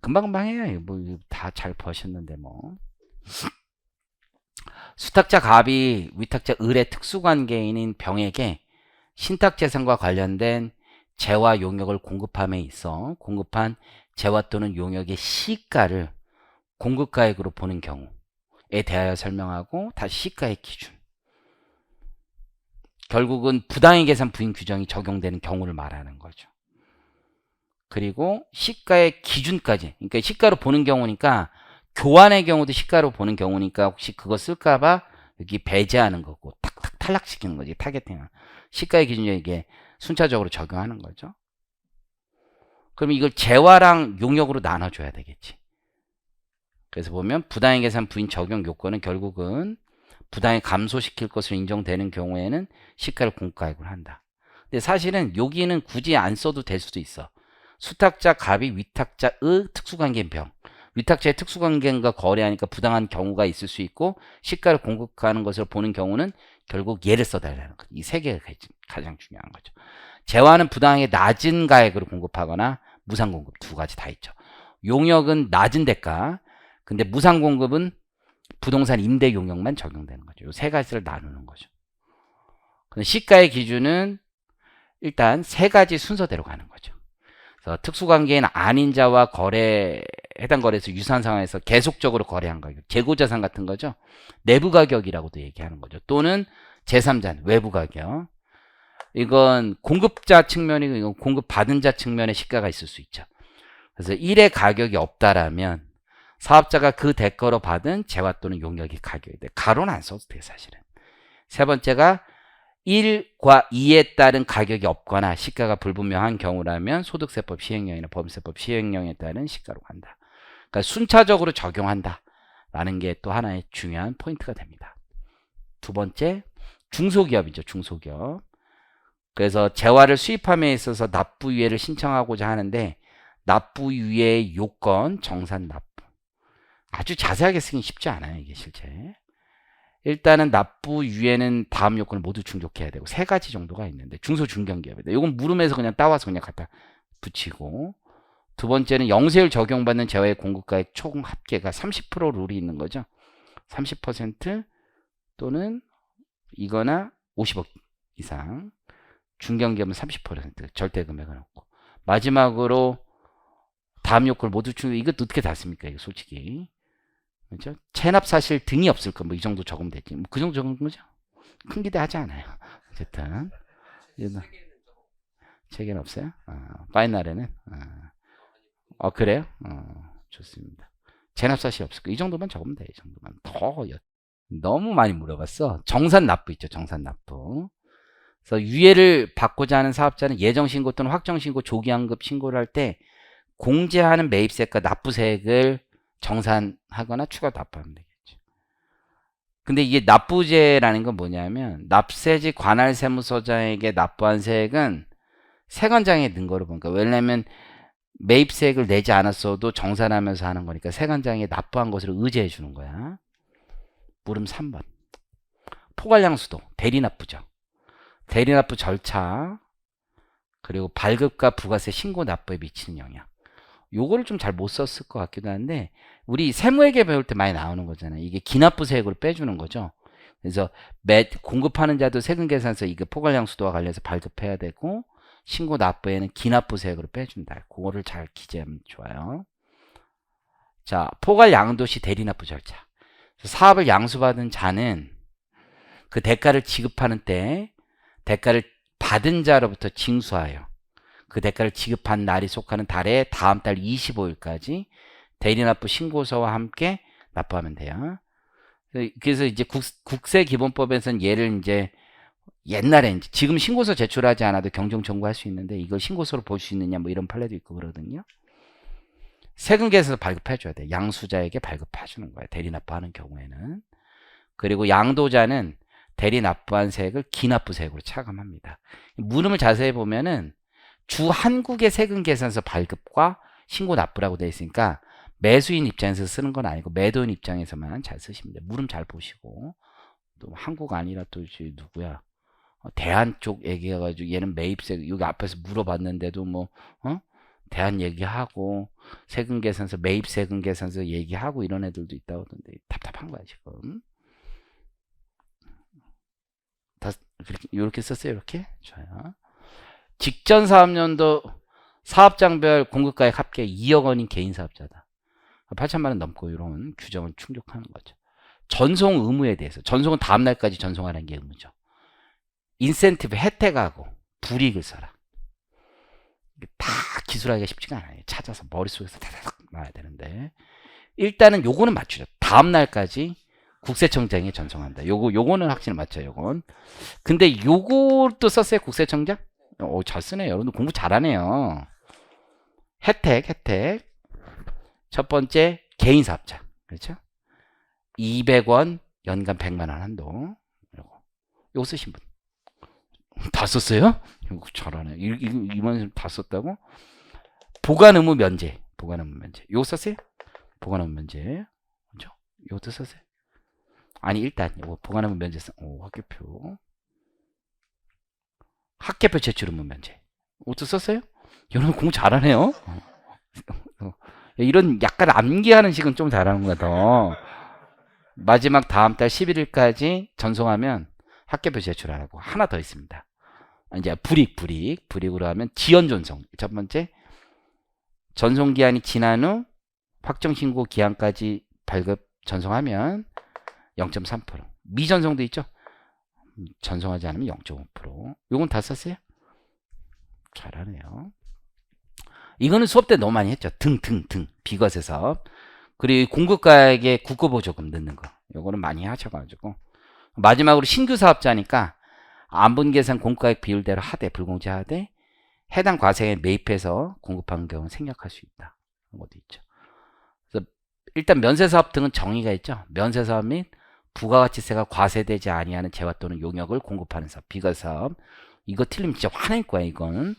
금방금방 해요. 뭐 다 잘 버셨는데 뭐. 수탁자 갑이 위탁자 을의 특수관계인인 병에게 신탁재산과 관련된 재와 용역을 공급함에 있어 공급한 재와 또는 용역의 시가를 공급가액으로 보는 경우에 대하여 설명하고, 다시 시가의 기준. 결국은 부당의 계산 부인 규정이 적용되는 경우를 말하는 거죠. 그리고 시가의 기준까지, 그러니까 시가로 보는 경우니까, 교환의 경우도 시가로 보는 경우니까 혹시 그거 쓸까봐 여기 배제하는 거고, 탁탁 탈락시키는 거지. 타겟팅은 시가의 기준에 이게 순차적으로 적용하는 거죠. 그럼 이걸 재화랑 용역으로 나눠줘야 되겠지. 그래서 보면 부당의 계산 부인 적용 요건은 결국은 부당히 감소시킬 것으로 인정되는 경우에는 시가를 공가액으로 한다. 근데 사실은 여기는 굳이 안 써도 될 수도 있어. 수탁자 갑이 위탁자의 특수관계인 병. 위탁자의 특수관계인과 거래하니까 부당한 경우가 있을 수 있고, 시가를 공급하는 것을 보는 경우는 결국 얘를 써달라는 거죠. 이 세 개가 가장 중요한 거죠. 재화는 부당하게 낮은 가액으로 공급하거나 무상공급, 두 가지 다 있죠. 용역은 낮은 대가, 근데 무상공급은 부동산 임대 용역만 적용되는 거죠. 이 세 가지를 나누는 거죠. 근데 시가의 기준은 일단 세 가지 순서대로 가는 거죠. 그래서 특수관계인 아닌 자와 해당 거래에서 유사한 상황에서 계속적으로 거래한 가격, 재고자산 같은 거죠. 내부 가격이라고도 얘기하는 거죠. 또는 제3자, 외부 가격. 이건 공급자 측면이고 이건 공급받은 자 측면의 시가가 있을 수 있죠. 그래서 1의 가격이 없다라면 사업자가 그 대가로 받은 재화 또는 용역의 가격이 돼. 가로는 안 써도 돼, 사실은. 세 번째가 1과 2에 따른 가격이 없거나 시가가 불분명한 경우라면 소득세법 시행령이나 법인세법 시행령에 따른 시가로 간다. 그러니까 순차적으로 적용한다 라는 게 또 하나의 중요한 포인트가 됩니다. 두 번째, 중소기업이죠. 중소기업. 그래서 재화를 수입함에 있어서 납부유예를 신청하고자 하는데, 납부유예의 요건, 정산 납부. 아주 자세하게 쓰긴 쉽지 않아요, 이게 실제. 일단은 납부유예는 다음 요건을 모두 충족해야 되고, 세 가지 정도가 있는데, 중소중견기업이다. 이건 물음에서 그냥 따와서 그냥 갖다 붙이고, 두 번째는 영세율 적용받는 재화의 공급가액 총 합계가 30% 룰이 있는 거죠. 30% 또는 이거나 50억 이상. 중견기업은 30% 절대 금액은 없고. 마지막으로 다음 요건을 모두 충족. 이것도 어떻게 다 씁니까? 이거 솔직히. 그렇죠? 체납 사실 등이 없을 거 뭐 이 정도 적으면 되지. 뭐 그 정도 적은 거죠. 큰 기대하지 않아요. 어쨌든 얘는 세계는 좀 책에는 없어요? 파이널에는 그래요? 좋습니다. 제납사실 없을 거. 이 정도만 적으면 돼. 이 정도만. 너무 많이 물어봤어. 정산납부 있죠. 정산납부. 그래서 유예를 받고자 하는 사업자는 예정신고 또는 확정신고 조기환급 신고를 할 때 공제하는 매입세액과 납부세액을 정산하거나 추가 납부하면 되겠죠. 근데 이게 납부제라는 건 뭐냐면 납세지 관할 세무서장에게 납부한 세액은 세관장에 넣은 거로 보니까 왜냐면 매입세액을 내지 않았어도 정산하면서 하는 거니까 세관장에 납부한 것을 의제해 주는 거야. 물음 3번. 포괄양수도 대리납부죠. 대리납부 절차 그리고 발급과 부가세 신고 납부에 미치는 영향. 요거를 좀 잘 못 썼을 것 같기도 한데 우리 세무회계 배울 때 많이 나오는 거잖아요. 이게 기납부세액으로 빼주는 거죠. 그래서 공급하는 자도 세금계산서 이게 포괄양수도와 관련해서 발급해야 되고 신고 납부에는 기납부세액으로 빼준다. 그거를 잘 기재하면 좋아요. 자, 포괄양도시 대리납부 절차. 사업을 양수받은 자는 그 대가를 지급하는 때 대가를 받은 자로부터 징수하여 그 대가를 지급한 날이 속하는 달의 다음 달 25일까지 대리납부 신고서와 함께 납부하면 돼요. 그래서 이제 국세기본법에서는 얘를 이제 옛날에 이제 지금 신고서 제출하지 않아도 경정 청구할 수 있는데 이걸 신고서로 볼 수 있느냐 뭐 이런 판례도 있고 그러거든요. 세금계에서 발급해줘야 돼. 양수자에게 발급해주는 거야. 대리납부하는 경우에는. 그리고 양도자는 대리납부한 세액을 기납부세액으로 차감합니다. 물음을 자세히 보면은 주 한국의 세금계산서 발급과 신고 납부라고 되어 있으니까 매수인 입장에서 쓰는 건 아니고 매도인 입장에서만 잘 쓰시면 돼요. 물음 잘 보시고 또 한국 아니라 또 누구야 대한 쪽 얘기해가지고 얘는 매입세 여기 앞에서 물어봤는데도 뭐 대한 얘기하고 세금계산서 매입세금계산서 얘기하고 이런 애들도 있다고 하던데 답답한 거야 지금. 다 이렇게 썼어요. 이렇게 좋아요. 직전 사업년도 사업장별 공급가액 합계 2억 원인 개인 사업자다. 8천만 원 넘고 이런 규정을 충족하는 거죠. 전송 의무에 대해서 전송은 다음 날까지 전송하는 게 의무죠. 인센티브 혜택하고 불이익을 써라. 이게 다 기술하기가 쉽지가 않아요. 찾아서 머릿속에서 다다닥 나와야 되는데 일단은 요거는 맞추죠. 다음 날까지 국세청장에 전송한다. 요거는 확실히 맞죠. 요건. 근데 요것도 썼어요. 국세청장? 잘 쓰네요. 여러분들 공부 잘하네요. 혜택. 첫 번째 개인 사업자. 그렇죠? 200원 연간 100만 원 한도. 요거 쓰신 분. 다 썼어요? 잘하네. 이만 다 썼다고? 보관 의무 면제. 요거 썼어요? 보관 의무 면제. 그렇죠? 요것도 썼어요? 아니 일단 요거 보관 의무 면제 학계표 제출 의무 면제. 이것도 썼어요? 여러분 공부 잘하네요. 이런 약간 암기하는 식은 좀 잘하는 거야 더. 마지막 다음 달 11일까지 전송하면 학계표 제출하라고 하나 더 있습니다. 이제 불이익으로 하면 지연 전송. 첫 번째 전송 기한이 지난 후 확정 신고 기한까지 발급 전송하면 0.3%. 미전송도 있죠. 전송하지 않으면 0.5%. 요건 다 썼어요? 잘하네요. 이거는 수업 때 너무 많이 했죠. 등 비과세 사업. 그리고 공급가액에 국고보조금 넣는 거. 요거는 많이 하셔가지고 마지막으로 신규 사업자니까 안분계산 공급가액 비율대로 하되 불공제하되 해당 과세에 매입해서 공급하는 경우는 생략할 수 있다. 그런 것도 있죠. 그래서 일단 면세사업 등은 정의가 있죠. 면세사업 및 부가가치세가 과세되지 아니하는 재화 또는 용역을 공급하는 사업, 비과세 사업. 이거 틀리면 진짜 화낼 거야. 이건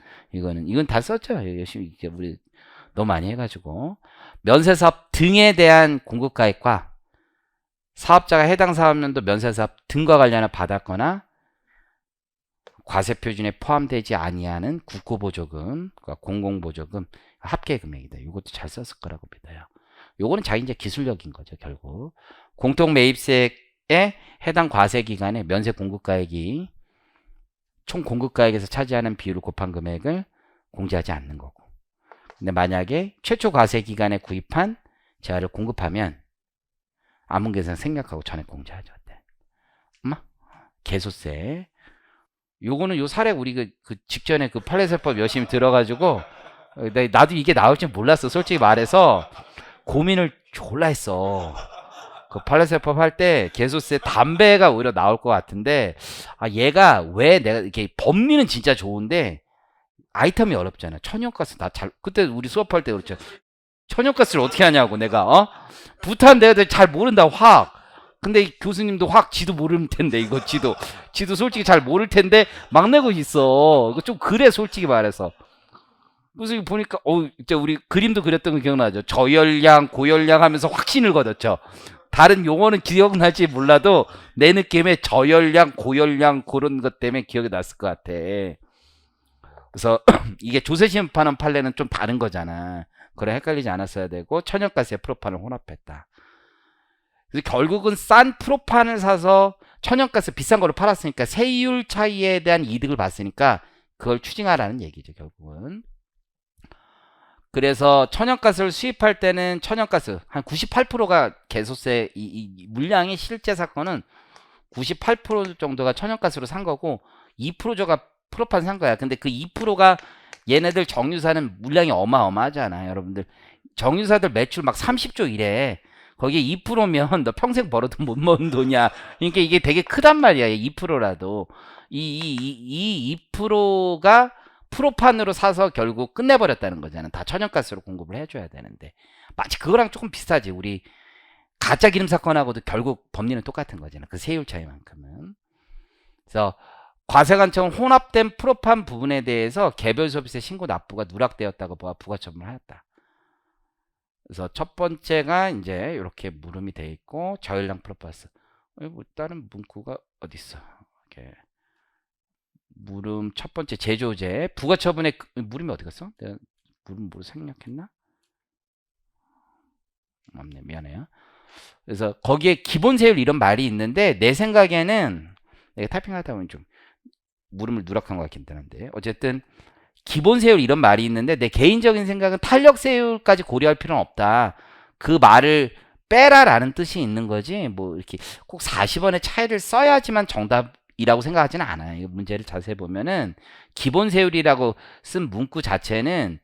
다 썼죠. 열심히 우리 너무 많이 해가지고 면세사업 등에 대한 공급가액과 사업자가 해당 사업년도 면세사업 등과 관련해 받았거나 과세표준에 포함되지 아니하는 국고보조금, 그러니까 공공보조금 합계 금액이다. 이것도 잘 썼을 거라고 믿어요. 요거는 자기 이제 기술력인 거죠. 결국 공통매입세액에 해당 과세기간에 면세 공급가액이 총 공급가액에서 차지하는 비율을 곱한 금액을 공제하지 않는 거고. 근데 만약에 최초 과세기간에 구입한 재화를 공급하면 암문계산 생략하고 전액 공제하죠. 엄마? 개소세. 요거는 요 사례 우리 그 직전에 그 판례세법 열심히 들어가지고 나도 이게 나올 줄 몰랐어. 솔직히 말해서 고민을 졸라 했어. 그 판례세법 할 때 개소세 담배가 오히려 나올 것 같은데 아 얘가 왜 내가 이렇게 법리는 진짜 좋은데 아이템이 어렵잖아. 천연가스 나 잘 그때 우리 수업할 때 그랬죠. 천연가스를 어떻게 하냐고 내가 부탄 내가 잘 모른다 화학. 근데 이 교수님도 화학 지도 모를 텐데 이거 지도 솔직히 잘 모를 텐데 막 내고 있어. 이거 좀 그래 솔직히 말해서. 무슨 보니까 진짜 우리 그림도 그렸던 거 기억나죠? 저열량, 고열량 하면서 확신을 거뒀죠. 다른 용어는 기억날지 몰라도 내 느낌에 저열량, 고열량 그런 것 때문에 기억이 났을 것 같아. 그래서 이게 조세심판원 판례는 좀 다른 거잖아. 그래 헷갈리지 않았어야 되고 천연가스에 프로판을 혼합했다. 그래서 결국은 싼 프로판을 사서 천연가스 비싼 거를 팔았으니까 세율 차이에 대한 이득을 봤으니까 그걸 추징하라는 얘기죠 결국은. 그래서 천연가스를 수입할 때는 천연가스 한 98%가 개소세 이 물량의 실제 사건은 98% 정도가 천연가스로 산 거고 2%가 프로판 산 거야. 근데 그 2%가 얘네들 정유사는 물량이 어마어마하잖아. 여러분들 정유사들 매출 막 30조 이래. 거기에 2%면 너 평생 벌어도 못 먹는 돈이야. 그러니까 이게 되게 크단 말이야. 2%라도 이 2%가 프로판으로 사서 결국 끝내버렸다는 거잖아. 다 천연가스로 공급을 해줘야 되는데 마치 그거랑 조금 비슷하지. 우리 가짜 기름 사건하고도 결국 법리는 똑같은 거잖아. 그 세율 차이만큼은. 그래서 과세관청은 혼합된 프로판 부분에 대해서 개별 소비세 신고 납부가 누락되었다고 부가처분을 하였다. 그래서 첫 번째가 이제 이렇게 물음이 돼 있고 저열량 프로파스. 뭐 다른 문구가 어디 있어? 이렇게 물음 첫 번째 제조제 부가처분의 물음이 어디 갔어? 내가 물음 뭐 생략했나? 없네 미안해요. 그래서 거기에 기본세율 이런 말이 있는데 내 생각에는 내가 타이핑하다 보면 좀 물음을 누락한 것 같긴 한데 어쨌든 기본세율 이런 말이 있는데 내 개인적인 생각은 탄력세율까지 고려할 필요는 없다. 그 말을 빼라라는 뜻이 있는 거지 뭐 이렇게 꼭 40원의 차이를 써야지만 정답이라고 생각하지는 않아요. 이 문제를 자세히 보면은 기본세율이라고 쓴 문구 자체는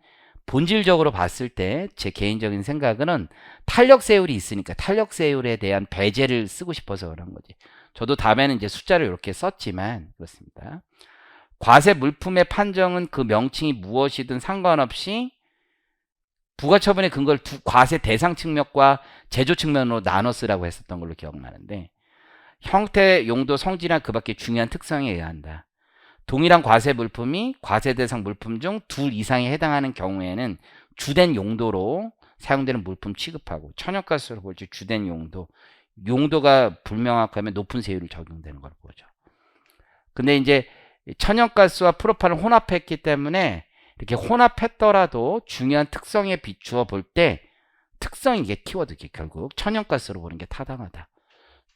본질적으로 봤을 때 제 개인적인 생각은 탄력세율이 있으니까 탄력세율에 대한 배제를 쓰고 싶어서 그런 거지. 저도 다음에는 이제 숫자를 이렇게 썼지만 그렇습니다. 과세 물품의 판정은 그 명칭이 무엇이든 상관없이 부가처분의 근거를 두 과세 대상 측면과 제조 측면으로 나눠 쓰라고 했었던 걸로 기억나는데 형태, 용도, 성질이나 그 밖의 중요한 특성에 의한다. 동일한 과세 물품이 과세 대상 물품 중 둘 이상에 해당하는 경우에는 주된 용도로 사용되는 물품 취급하고 천연가스로 볼지 주된 용도가 불명확하면 높은 세율을 적용되는 걸 보죠. 근데 이제 천연가스와 프로판을 혼합했기 때문에 이렇게 혼합했더라도 중요한 특성에 비추어 볼 때 특성이 이게 키워드기 결국 천연가스로 보는 게 타당하다.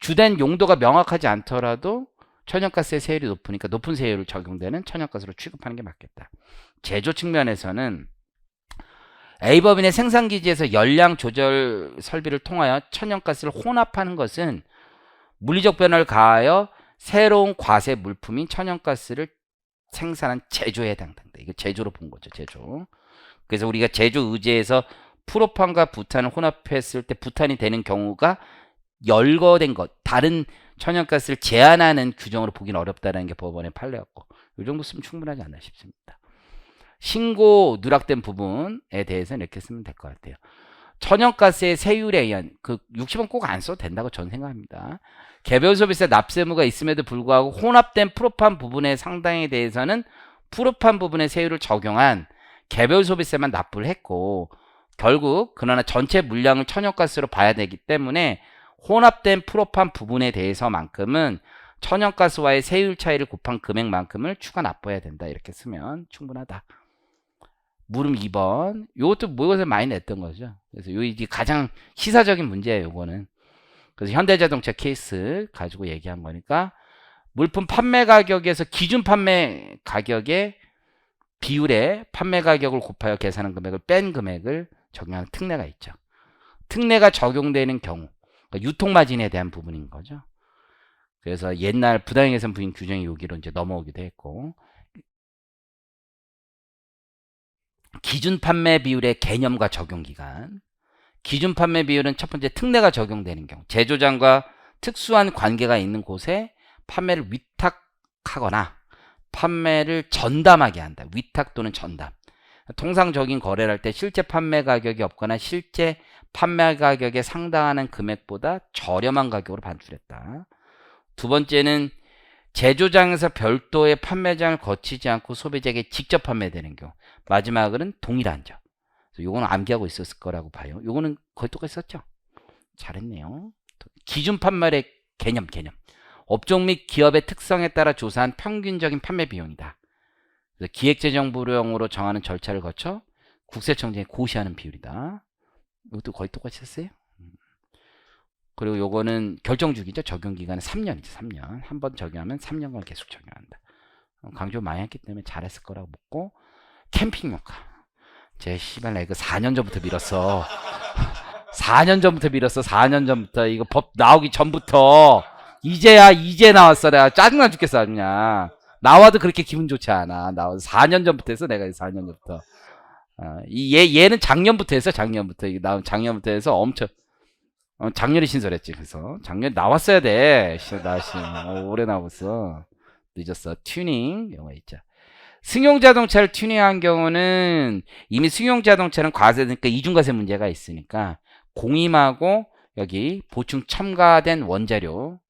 주된 용도가 명확하지 않더라도 천연가스의 세율이 높으니까 높은 세율을 적용되는 천연가스로 취급하는 게 맞겠다. 제조 측면에서는 A법인의 생산기지에서 열량 조절 설비를 통하여 천연가스를 혼합하는 것은 물리적 변화를 가하여 새로운 과세 물품인 천연가스를 생산한 제조에 해당된다. 이거 제조로 본 거죠. 제조. 그래서 우리가 제조 의제에서 프로판과 부탄을 혼합했을 때 부탄이 되는 경우가 열거된 것, 다른 천연가스를 제한하는 규정으로 보기는 어렵다는 게 법원의 판례였고 이 정도 쓰면 충분하지 않나 싶습니다. 신고 누락된 부분에 대해서는 이렇게 쓰면 될 것 같아요. 천연가스의 세율에 의한 그 60원 꼭 안 써도 된다고 저는 생각합니다. 개별 소비세 납세무가 있음에도 불구하고 혼합된 프로판 부분의 상당에 대해서는 프로판 부분의 세율을 적용한 개별 소비세만 납부를 했고 결국 그러나 전체 물량을 천연가스로 봐야 되기 때문에 혼합된 프로판 부분에 대해서만큼은 천연가스와의 세율 차이를 곱한 금액만큼을 추가 납부해야 된다. 이렇게 쓰면 충분하다. 물음 2번. 이것도 모의고사에 많이 냈던 거죠. 그래서 이게 가장 시사적인 문제예요. 요거는. 그래서 현대자동차 케이스 가지고 얘기한 거니까 물품 판매 가격에서 기준 판매 가격의 비율에 판매 가격을 곱하여 계산한 금액을 뺀 금액을 적용하는 특례가 있죠. 특례가 적용되는 경우 그러니까 유통마진에 대한 부분인 거죠. 그래서 옛날 부당행위상 부인 규정이 여기로 이제 넘어오기도 했고, 기준 판매 비율의 개념과 적용 기간. 기준 판매 비율은 첫 번째 특례가 적용되는 경우, 제조장과 특수한 관계가 있는 곳에 판매를 위탁하거나 판매를 전담하게 한다. 위탁 또는 전담. 통상적인 거래를 할 때 실제 판매 가격이 없거나 실제 판매 가격에 상당하는 금액보다 저렴한 가격으로 반출했다. 두 번째는 제조장에서 별도의 판매장을 거치지 않고 소비자에게 직접 판매되는 경우. 마지막은 동일한 점. 요거는 암기하고 있었을 거라고 봐요. 요거는 거의 똑같이 썼죠? 잘했네요. 기준 판매의 개념. 업종 및 기업의 특성에 따라 조사한 평균적인 판매 비용이다. 그래서 기획재정부령으로 정하는 절차를 거쳐 국세청장에 고시하는 비율이다. 이것도 거의 똑같이 썼어요. 그리고 요거는 결정주기죠. 적용기간은 3년이죠. 3년. 한 번 적용하면 3년간 계속 적용한다. 강조 많이 했기 때문에 잘했을 거라고 묻고, 캠핑 효과. 제 씨발 나 이거 4년 전부터 밀었어. 4년 전부터 이거 법 나오기 전부터 이제 나왔어. 내가 짜증나 죽겠어 그냥. 나와도 그렇게 기분 좋지 않아. 나와도 4년 전부터 했어. 내가 4년 전부터. 얘는 작년부터 했어. 작년부터 이게 나온 작년부터 해서 엄청 작년에 신설했지. 그래서 작년에 나왔어야 돼. 올해 나왔어. 늦었어. 튜닝 영어 있죠. 승용 자동차를 튜닝한 경우는 이미 승용 자동차는 과세니까 이중과세 문제가 있으니까 공임하고 여기 보충 첨가된 원자료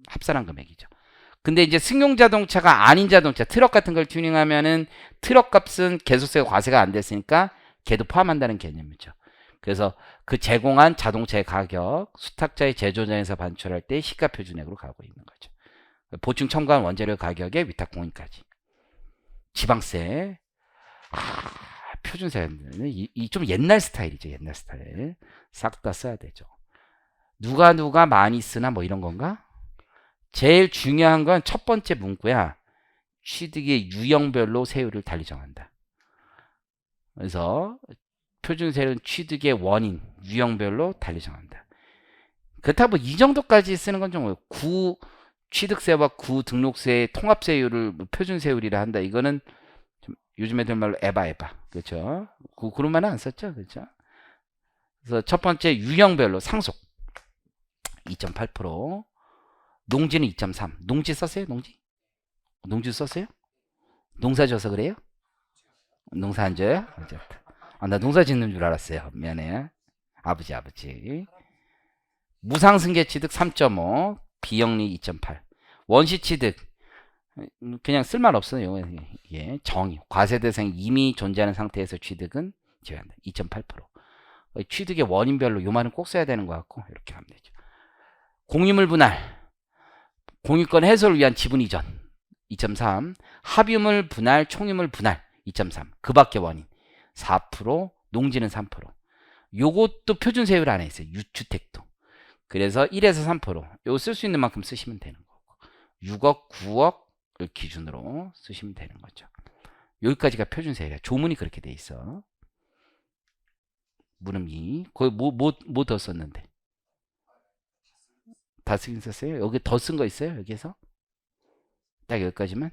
합산한 금액이죠. 근데 이제 승용 자동차가 아닌 자동차, 트럭 같은 걸 튜닝하면은 트럭 값은 계속세가 과세가 안 됐으니까 걔도 포함한다는 개념이죠. 그래서 그 제공한 자동차의 가격, 수탁자의 제조장에서 반출할 때 시가 표준액으로 가고 있는 거죠. 보충 첨가한 원자료 가격의 위탁 공인까지. 지방세, 표준세는 좀 옛날 스타일이죠. 옛날 스타일. 싹 다 써야 되죠. 누가 많이 쓰나 뭐 이런 건가? 제일 중요한 건 첫 번째 문구야. 취득의 유형별로 세율을 달리 정한다. 그래서 표준세율은 취득의 원인, 유형별로 달리 정한다. 그렇다고 이 정도까지 쓰는 건 좀 구 취득세와 구 등록세의 통합세율을 표준세율이라 한다. 이거는 좀 요즘 애들 말로 에바. 그렇죠? 그런 말은 안 썼죠? 그렇죠? 그래서 첫 번째 유형별로 상속 2.8%, 농지는 2.3. 농지 썼어요? 농지 썼어요? 농사 져서 그래요? 농사 안 져요? 나 농사 짓는 줄 알았어요. 미안해. 아버지. 무상승계취득 3.5, 비영리 2.8. 원시취득 그냥 쓸말 없어요. 예, 정의. 과세 대상이 이미 존재하는 상태에서 취득은 제외한다. 2.8%. 취득의 원인별로 요 말은 꼭 써야 되는 것 같고 이렇게 하면 되죠. 공유물 분할. 공유권 해소를 위한 지분 이전 2.3. 합유물 분할, 총유물 분할 2.3. 그 밖의 원인 4%, 농지는 3%. 요것도 표준세율 안에 있어요. 유주택도. 그래서 1에서 3%. 요거 쓸 수 있는 만큼 쓰시면 되는 거고. 6억, 9억을 기준으로 쓰시면 되는 거죠. 여기까지가 표준세율이야. 조문이 그렇게 돼 있어. 물음기. 거기 뭐 더 썼는데? 다 쓰긴 썼어요? 여기 더 쓴 거 있어요? 여기에서? 딱 여기까지만?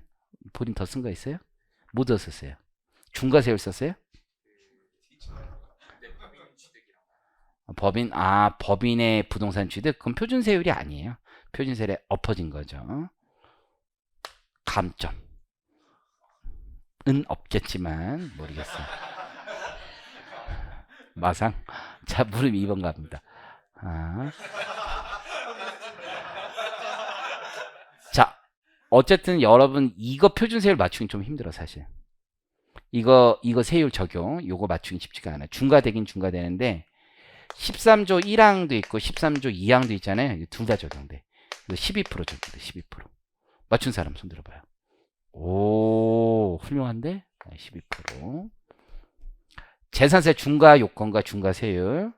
본인 더 쓴 거 있어요? 뭐 더 썼어요? 중과세율 썼어요? 법인의 부동산 취득? 그건 표준세율이 아니에요. 표준세율에 엎어진 거죠. 감점. 은 없겠지만, 모르겠어요. 마상. 자, 물음 2번 갑니다. 자, 어쨌든 여러분, 이거 표준세율 맞추기 좀 힘들어, 사실. 이거 세율 적용, 요거 맞추기 쉽지가 않아요. 중과되긴 중과되는데, 13조 1항도 있고 13조 2항도 있잖아요. 둘 다 적용돼. 12% 적용돼. 12%. 맞춘 사람 손 들어봐요. 오, 훌륭한데? 12%. 재산세 중과 요건과 중과 세율.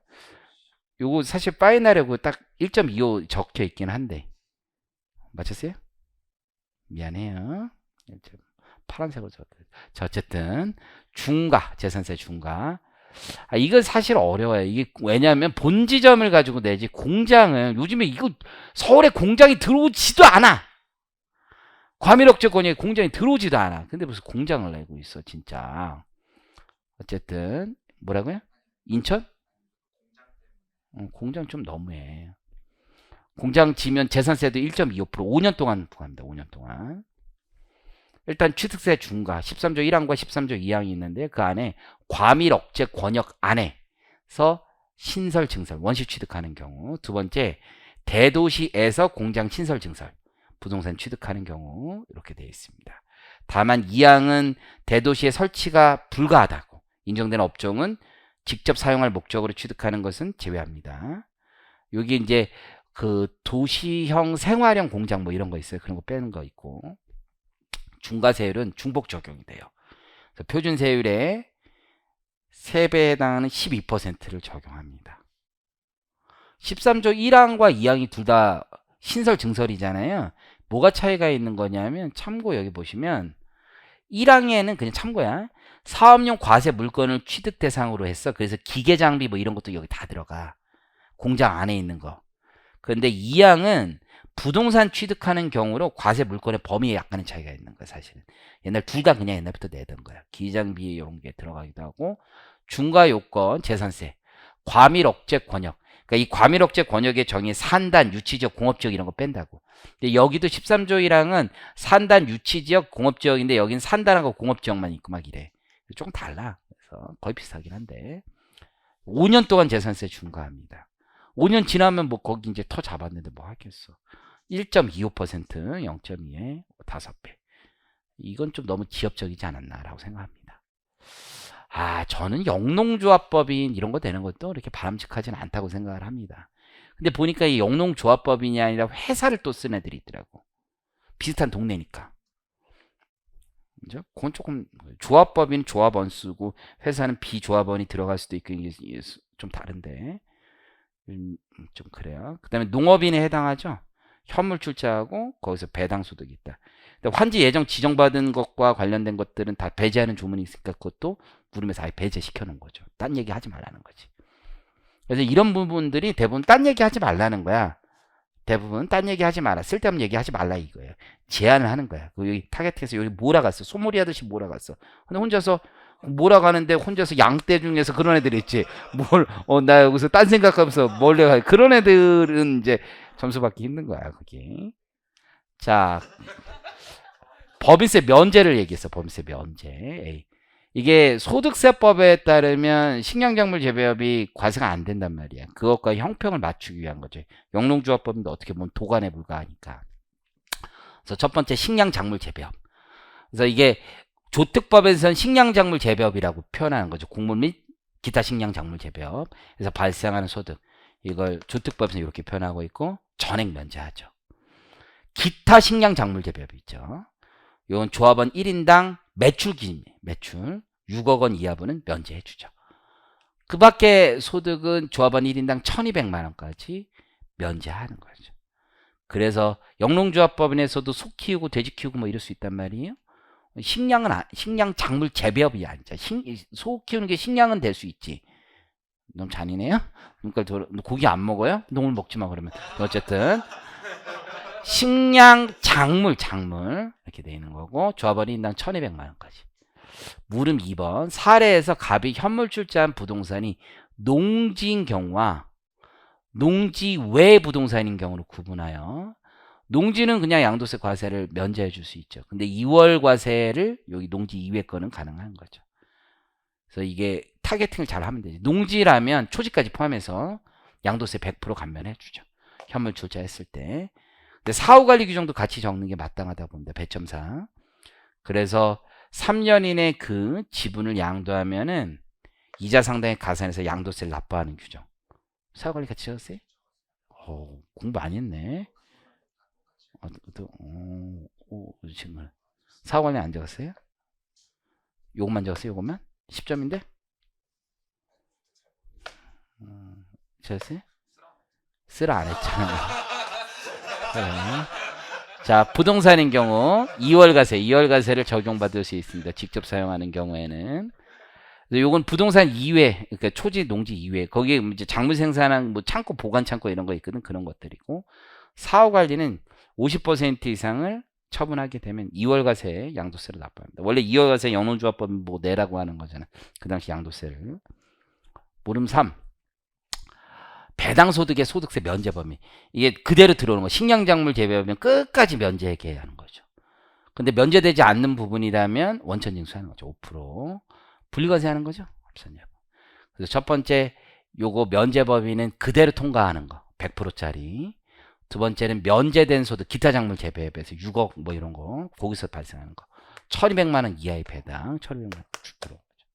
요거 사실 파이널이고 딱 1.25 적혀 있긴 한데. 맞췄어요? 미안해요. 파란색으로 적었어요. 자, 어쨌든 중과, 재산세 중과. 이건 사실 어려워요. 이게 왜냐하면 본지점을 가지고 내지 공장을 요즘에 이거 서울에 공장이 들어오지도 않아. 과밀억제권이 공장이 들어오지도 않아. 근데 무슨 공장을 내고 있어 진짜. 어쨌든 뭐라고요? 인천? 공장 좀 너무해. 공장 지면 재산세도 1.25% 5년 동안 부과합니다. 5년 동안. 일단 취득세 중과 13조 1항과 13조 2항이 있는데 그 안에 과밀 억제 권역 안에서 신설 증설 원시 취득하는 경우, 두 번째 대도시에서 공장 신설 증설 부동산 취득하는 경우 이렇게 되어 있습니다. 다만 2항은 대도시에 설치가 불가하다고 인정되는 업종은 직접 사용할 목적으로 취득하는 것은 제외합니다. 여기 이제 그 도시형 생활형 공장 뭐 이런 거 있어요. 그런 거 빼는 거 있고, 중과세율은 중복 적용이 돼요. 그래서 표준 세율의 3배에 해당하는 12%를 적용합니다. 13조 1항과 2항이 둘 다 신설 증설이잖아요. 뭐가 차이가 있는 거냐면, 참고 여기 보시면 1항에는 그냥 참고야. 사업용 과세 물건을 취득 대상으로 했어. 그래서 기계 장비 뭐 이런 것도 여기 다 들어가. 공장 안에 있는 거. 그런데 2항은 부동산 취득하는 경우로 과세 물건의 범위에 약간의 차이가 있는 거야, 사실은. 옛날 둘 다 그냥 옛날부터 내던 거야. 기장비 이런 게 들어가기도 하고, 중과 요건, 재산세, 과밀 억제 권역. 그러니까 이 과밀 억제 권역의 정의 산단, 유치지역, 공업지역 이런 거 뺀다고. 근데 여기도 13조 1항은 산단, 유치지역, 공업지역인데 여긴 산단하고 공업지역만 있고 막 이래. 조금 달라. 그래서 거의 비슷하긴 한데 5년 동안 재산세 중과합니다. 5년 지나면 뭐 거기 이제 터 잡았는데 뭐 하겠어. 1.25% 0.2에 5배. 이건 좀 너무 지엽적이지 않았나라고 생각합니다. 저는 영농조합법인 이런 거 되는 것도 이렇게 바람직하지는 않다고 생각을 합니다. 근데 보니까 이 영농조합법인이 아니라 회사를 또 쓴 애들이 있더라고. 비슷한 동네니까. 그죠? 그건 조금 조합법인 조합원 쓰고 회사는 비조합원이 들어갈 수도 있고 이게 좀 다른데 좀 그래요. 그 다음에 농업인에 해당하죠. 현물 출자하고 거기서 배당 소득이 있다. 근데 환지 예정 지정받은 것과 관련된 것들은 다 배제하는 조문이 있으니까 그것도 물음에서 아예 배제시켜 놓은 거죠. 딴 얘기 하지 말라는 거지. 그래서 이런 부분들이 대부분 딴 얘기 하지 말라는 거야. 대부분 딴 얘기 하지 마라. 쓸데없는 얘기 하지 말라 이거예요. 제안을 하는 거야. 여기 타겟에서 여기 몰아갔어. 소몰이 하듯이 몰아갔어. 근데 혼자서 몰아가는데 혼자서 양떼 중에서 그런 애들 있지. 나 여기서 딴 생각하면서 몰래 가. 그런 애들은 이제 점수 받기 힘든 거야, 거기. 자, 법인세 면제를 얘기했어. 법인세 면제. 이게 소득세법에 따르면 식량작물 재배업이 과세가 안 된단 말이야. 그것과 형평을 맞추기 위한 거죠. 영농조합법인도 어떻게 보면 도관에 불과하니까. 그래서 첫 번째 식량작물 재배업. 그래서 이게 조특법에서는 식량작물 재배업이라고 표현하는 거죠. 곡물 및 기타 식량작물 재배업. 그래서 발생하는 소득. 이걸 조특법에서 이렇게 표현하고 있고 전액 면제하죠. 기타 식량작물 재배업이 있죠. 이건 조합원 1인당 매출 기준이에요. 매출 6억 원 이하분은 면제해 주죠. 그 밖에 소득은 조합원 1인당 1200만 원까지 면제하는 거죠. 그래서 영농조합법인에서도 소 키우고 돼지 키우고 뭐 이럴 수 있단 말이에요. 식량 작물 재배업이 아니죠. 소 키우는 게 식량은 될 수 있지. 너무 잔인해요? 그러니까 고기 안 먹어요? 농을 먹지 마 그러면. 어쨌든 식량 작물 이렇게 돼 있는 거고 조합원 인당 1200만 원까지. 물음 2번 사례에서 갑이 현물 출자한 부동산이 농지인 경우와 농지 외 부동산인 경우로 구분하여 농지는 그냥 양도세 과세를 면제해 줄 수 있죠. 근데 2월 과세를 여기 농지 이외 거는 가능한 거죠. 그래서 이게 타겟팅을 잘 하면 되지. 농지라면 초지까지 포함해서 양도세 100% 감면해 주죠. 현물 출자했을 때. 근데 사후관리 규정도 같이 적는 게 마땅하다고 봅니다. 배점상. 그래서 3년 이내 그 지분을 양도하면은 이자 상당의 가산에서 양도세를 납부하는 규정. 사후관리 같이 적었어요? 공부 많이 했네. 지금 사후관리 안 적었어요? 요것만 적었어요? 요것만? 10점인데? 적었어요? 쓰라 안 했잖아. 자, 부동산인 경우 2월 과세를 적용받을 수 있습니다. 직접 사용하는 경우에는. 요건 부동산 이외, 그러니까 초지 농지 이외, 거기에 이제 작물 생산한 뭐 창고 보관 창고 이런 거 있거든. 그런 것들이고, 사후 관리는 50% 이상을 처분하게 되면 2월 과세 양도세를 납부합니다. 원래 2월 과세 영농조합법이 뭐 내라고 하는 거잖아. 그 당시 양도세를. 모름 3. 배당 소득의 소득세 면제 범위. 이게 그대로 들어오는 거. 식량작물 재배하면 끝까지 면제하게 하는 거죠. 근데 면제되지 않는 부분이라면 원천 징수하는 거죠. 5%. 분리과세하는 거죠. 그래서 첫 번째 요거 면제 범위는 그대로 통과하는 거. 100%짜리. 두 번째는 면제된 소득, 기타 작물 재배에 비해서 6억 뭐 이런 거, 거기서 발생하는 거. 1200만 원 이하의 배당, 1200만 원 쭉 들어오는 거죠.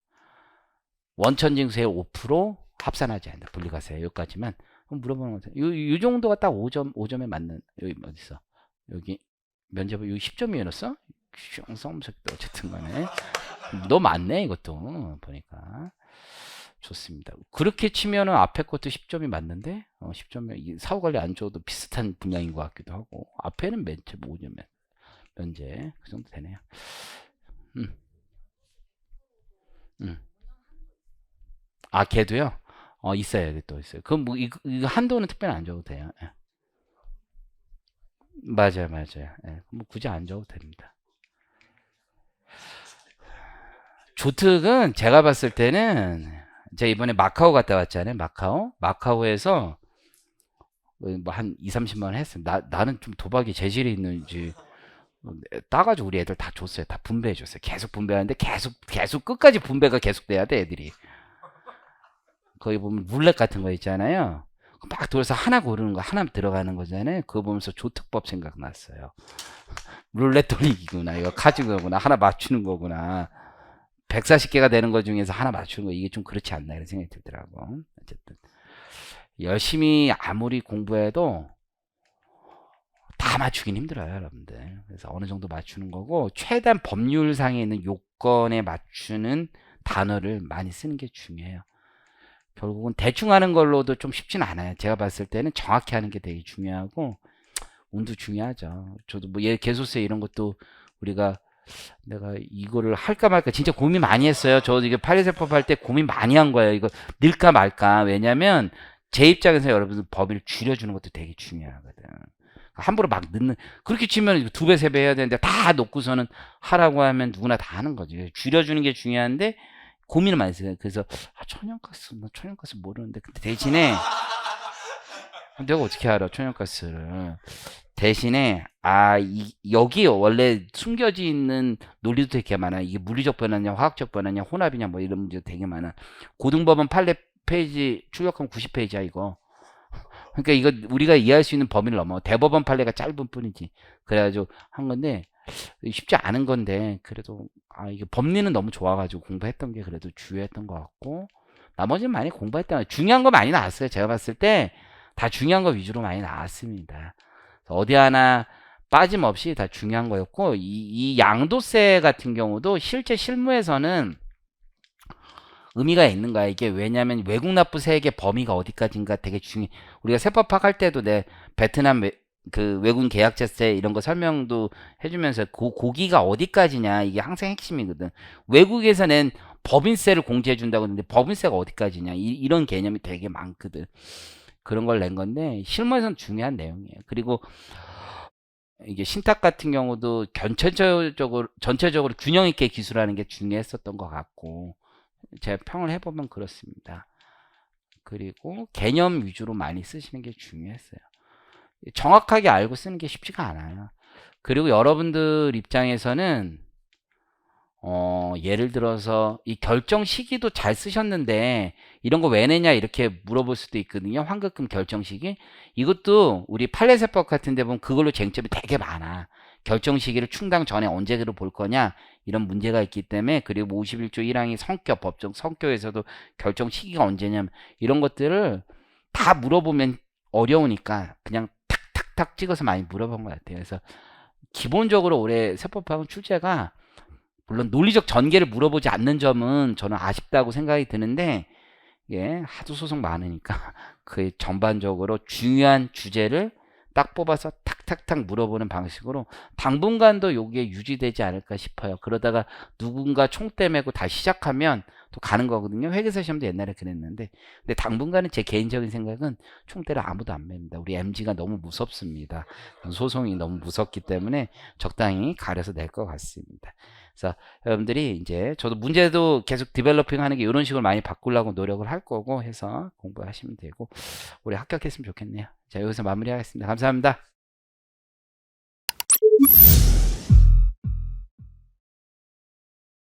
원천징수의 5% 합산하지 않는다. 분리과세 여기까지만 물어보는 거죠. 요 정도가 딱 5점에 맞는. 여기 어디 있어? 여기 면제법 여기 10점이었어? 쌍쌍새끼도 어쨌든 간에 너 맞네 이것도 보니까. 좋습니다. 그렇게 치면은 앞에 것도 10점이 맞는데 10점이 사후관리 안 줘도 비슷한 분량인 것 같기도 하고, 앞에는 면제 5점 면제 그 정도 되네요. 아, 걔도요? 있어요. 여기 또 있어요. 그럼 뭐 이거 한도는 특별히 안 줘도 돼요. 예. 맞아요, 맞아요. 예. 뭐 굳이 안 줘도 됩니다. 조특은 제가 봤을 때는, 제가 이번에 마카오 갔다 왔잖아요. 마카오에서 뭐 한 2, 30만 원 했어요. 나는 좀 도박이 재질이 있는지 따가지고 우리 애들 다 줬어요. 다 분배해 줬어요. 계속 분배하는데 계속 끝까지 분배가 계속돼야 돼, 애들이. 거기 보면 룰렛 같은 거 있잖아요. 막 돌아서 하나 고르는 거, 하나 들어가는 거잖아요. 그거 보면서 조특법 생각났어요. 룰렛 돌리기구나. 이거 카지노구나. 하나 맞추는 거구나. 140개가 되는 것 중에서 하나 맞추는 거, 이게 좀 그렇지 않나 이런 생각이 들더라고. 어쨌든 열심히 아무리 공부해도 다 맞추긴 힘들어요, 여러분들. 그래서 어느 정도 맞추는 거고, 최대한 법률상에 있는 요건에 맞추는 단어를 많이 쓰는 게 중요해요. 결국은 대충 하는 걸로도 좀 쉽진 않아요. 제가 봤을 때는 정확히 하는 게 되게 중요하고, 운도 중요하죠. 저도 뭐 개소세 이런 것도 내가 이거를 할까 말까 진짜 고민 많이 했어요. 저 이게 판례세법 할 때 고민 많이 한 거예요. 이거 넣을까 말까. 왜냐면 제 입장에서 여러분들 법을 줄여주는 것도 되게 중요하거든. 함부로 막 넣는, 그렇게 치면 2배, 3배 해야 되는데 다 놓고서는 하라고 하면 누구나 다 하는 거지. 줄여주는 게 중요한데 고민을 많이 했어요. 그래서 나 천연가스 모르는데. 근데 대신에 내가 어떻게 알아, 천연가스를. 대신에 여기 원래 숨겨져 있는 논리도 되게 많아. 이게 물리적 변화냐 화학적 변화냐 혼합이냐 뭐 이런 문제 되게 많아. 고등법원 판례 페이지 출력하면 90페이지야 이거. 그러니까 이거 우리가 이해할 수 있는 범위를 넘어. 대법원 판례가 짧은 뿐이지. 그래가지고 한 건데 쉽지 않은 건데, 그래도 이게 법리는 너무 좋아가지고 공부했던 게 그래도 주요했던 것 같고, 나머지는 많이 공부했다. 중요한 거 많이 나왔어요. 제가 봤을 때 다 중요한 거 위주로 많이 나왔습니다. 어디 하나 빠짐없이 다 중요한 거였고, 이 양도세 같은 경우도 실제 실무에서는 의미가 있는 거야. 이게 왜냐면 외국 납부 세액의 범위가 어디까지인가 되게 중요해. 우리가 세법학 할 때도 베트남 그 외국인 계약자세 이런 거 설명도 해주면서 고기가 어디까지냐, 이게 항상 핵심이거든. 외국에서 낸 법인세를 공제해 준다고 하는데 법인세가 어디까지냐, 이런 개념이 되게 많거든. 그런 걸 낸 건데 실무에서는 중요한 내용이에요. 그리고 이게 신탁 같은 경우도 전체적으로 균형 있게 기술하는 게 중요했었던 것 같고, 제가 평을 해보면 그렇습니다. 그리고 개념 위주로 많이 쓰시는 게 중요했어요. 정확하게 알고 쓰는 게 쉽지가 않아요. 그리고 여러분들 입장에서는 예를 들어서 이 결정 시기도 잘 쓰셨는데 이런 거 왜 내냐 이렇게 물어볼 수도 있거든요. 환급금 결정 시기. 이것도 우리 판례세법 같은 데 보면 그걸로 쟁점이 되게 많아. 결정 시기를 충당 전에 언제로 볼 거냐, 이런 문제가 있기 때문에. 그리고 51조 1항이 성격, 법정 성격에서도 결정 시기가 언제냐면 이런 것들을 다 물어보면 어려우니까 그냥 탁탁탁 찍어서 많이 물어본 것 같아요. 그래서 기본적으로 올해 세법학은 출제가, 물론 논리적 전개를 물어보지 않는 점은 저는 아쉽다고 생각이 드는데, 하도 소송 많으니까 그 전반적으로 중요한 주제를 딱 뽑아서 탁탁탁 물어보는 방식으로 당분간도 요게 유지되지 않을까 싶어요. 그러다가 누군가 총대 메고 다시 시작하면 또 가는 거거든요. 회계사 시험도 옛날에 그랬는데, 근데 당분간은 제 개인적인 생각은 총대를 아무도 안 맵니다. 우리 MG가 너무 무섭습니다. 소송이 너무 무섭기 때문에 적당히 가려서 낼 것 같습니다. 그래서 여러분들이 이제 저도 문제도 계속 디벨로핑 하는 게 이런 식으로 많이 바꾸려고 노력을 할 거고 해서 공부하시면 되고, 우리 합격했으면 좋겠네요. 자, 여기서 마무리하겠습니다. 감사합니다.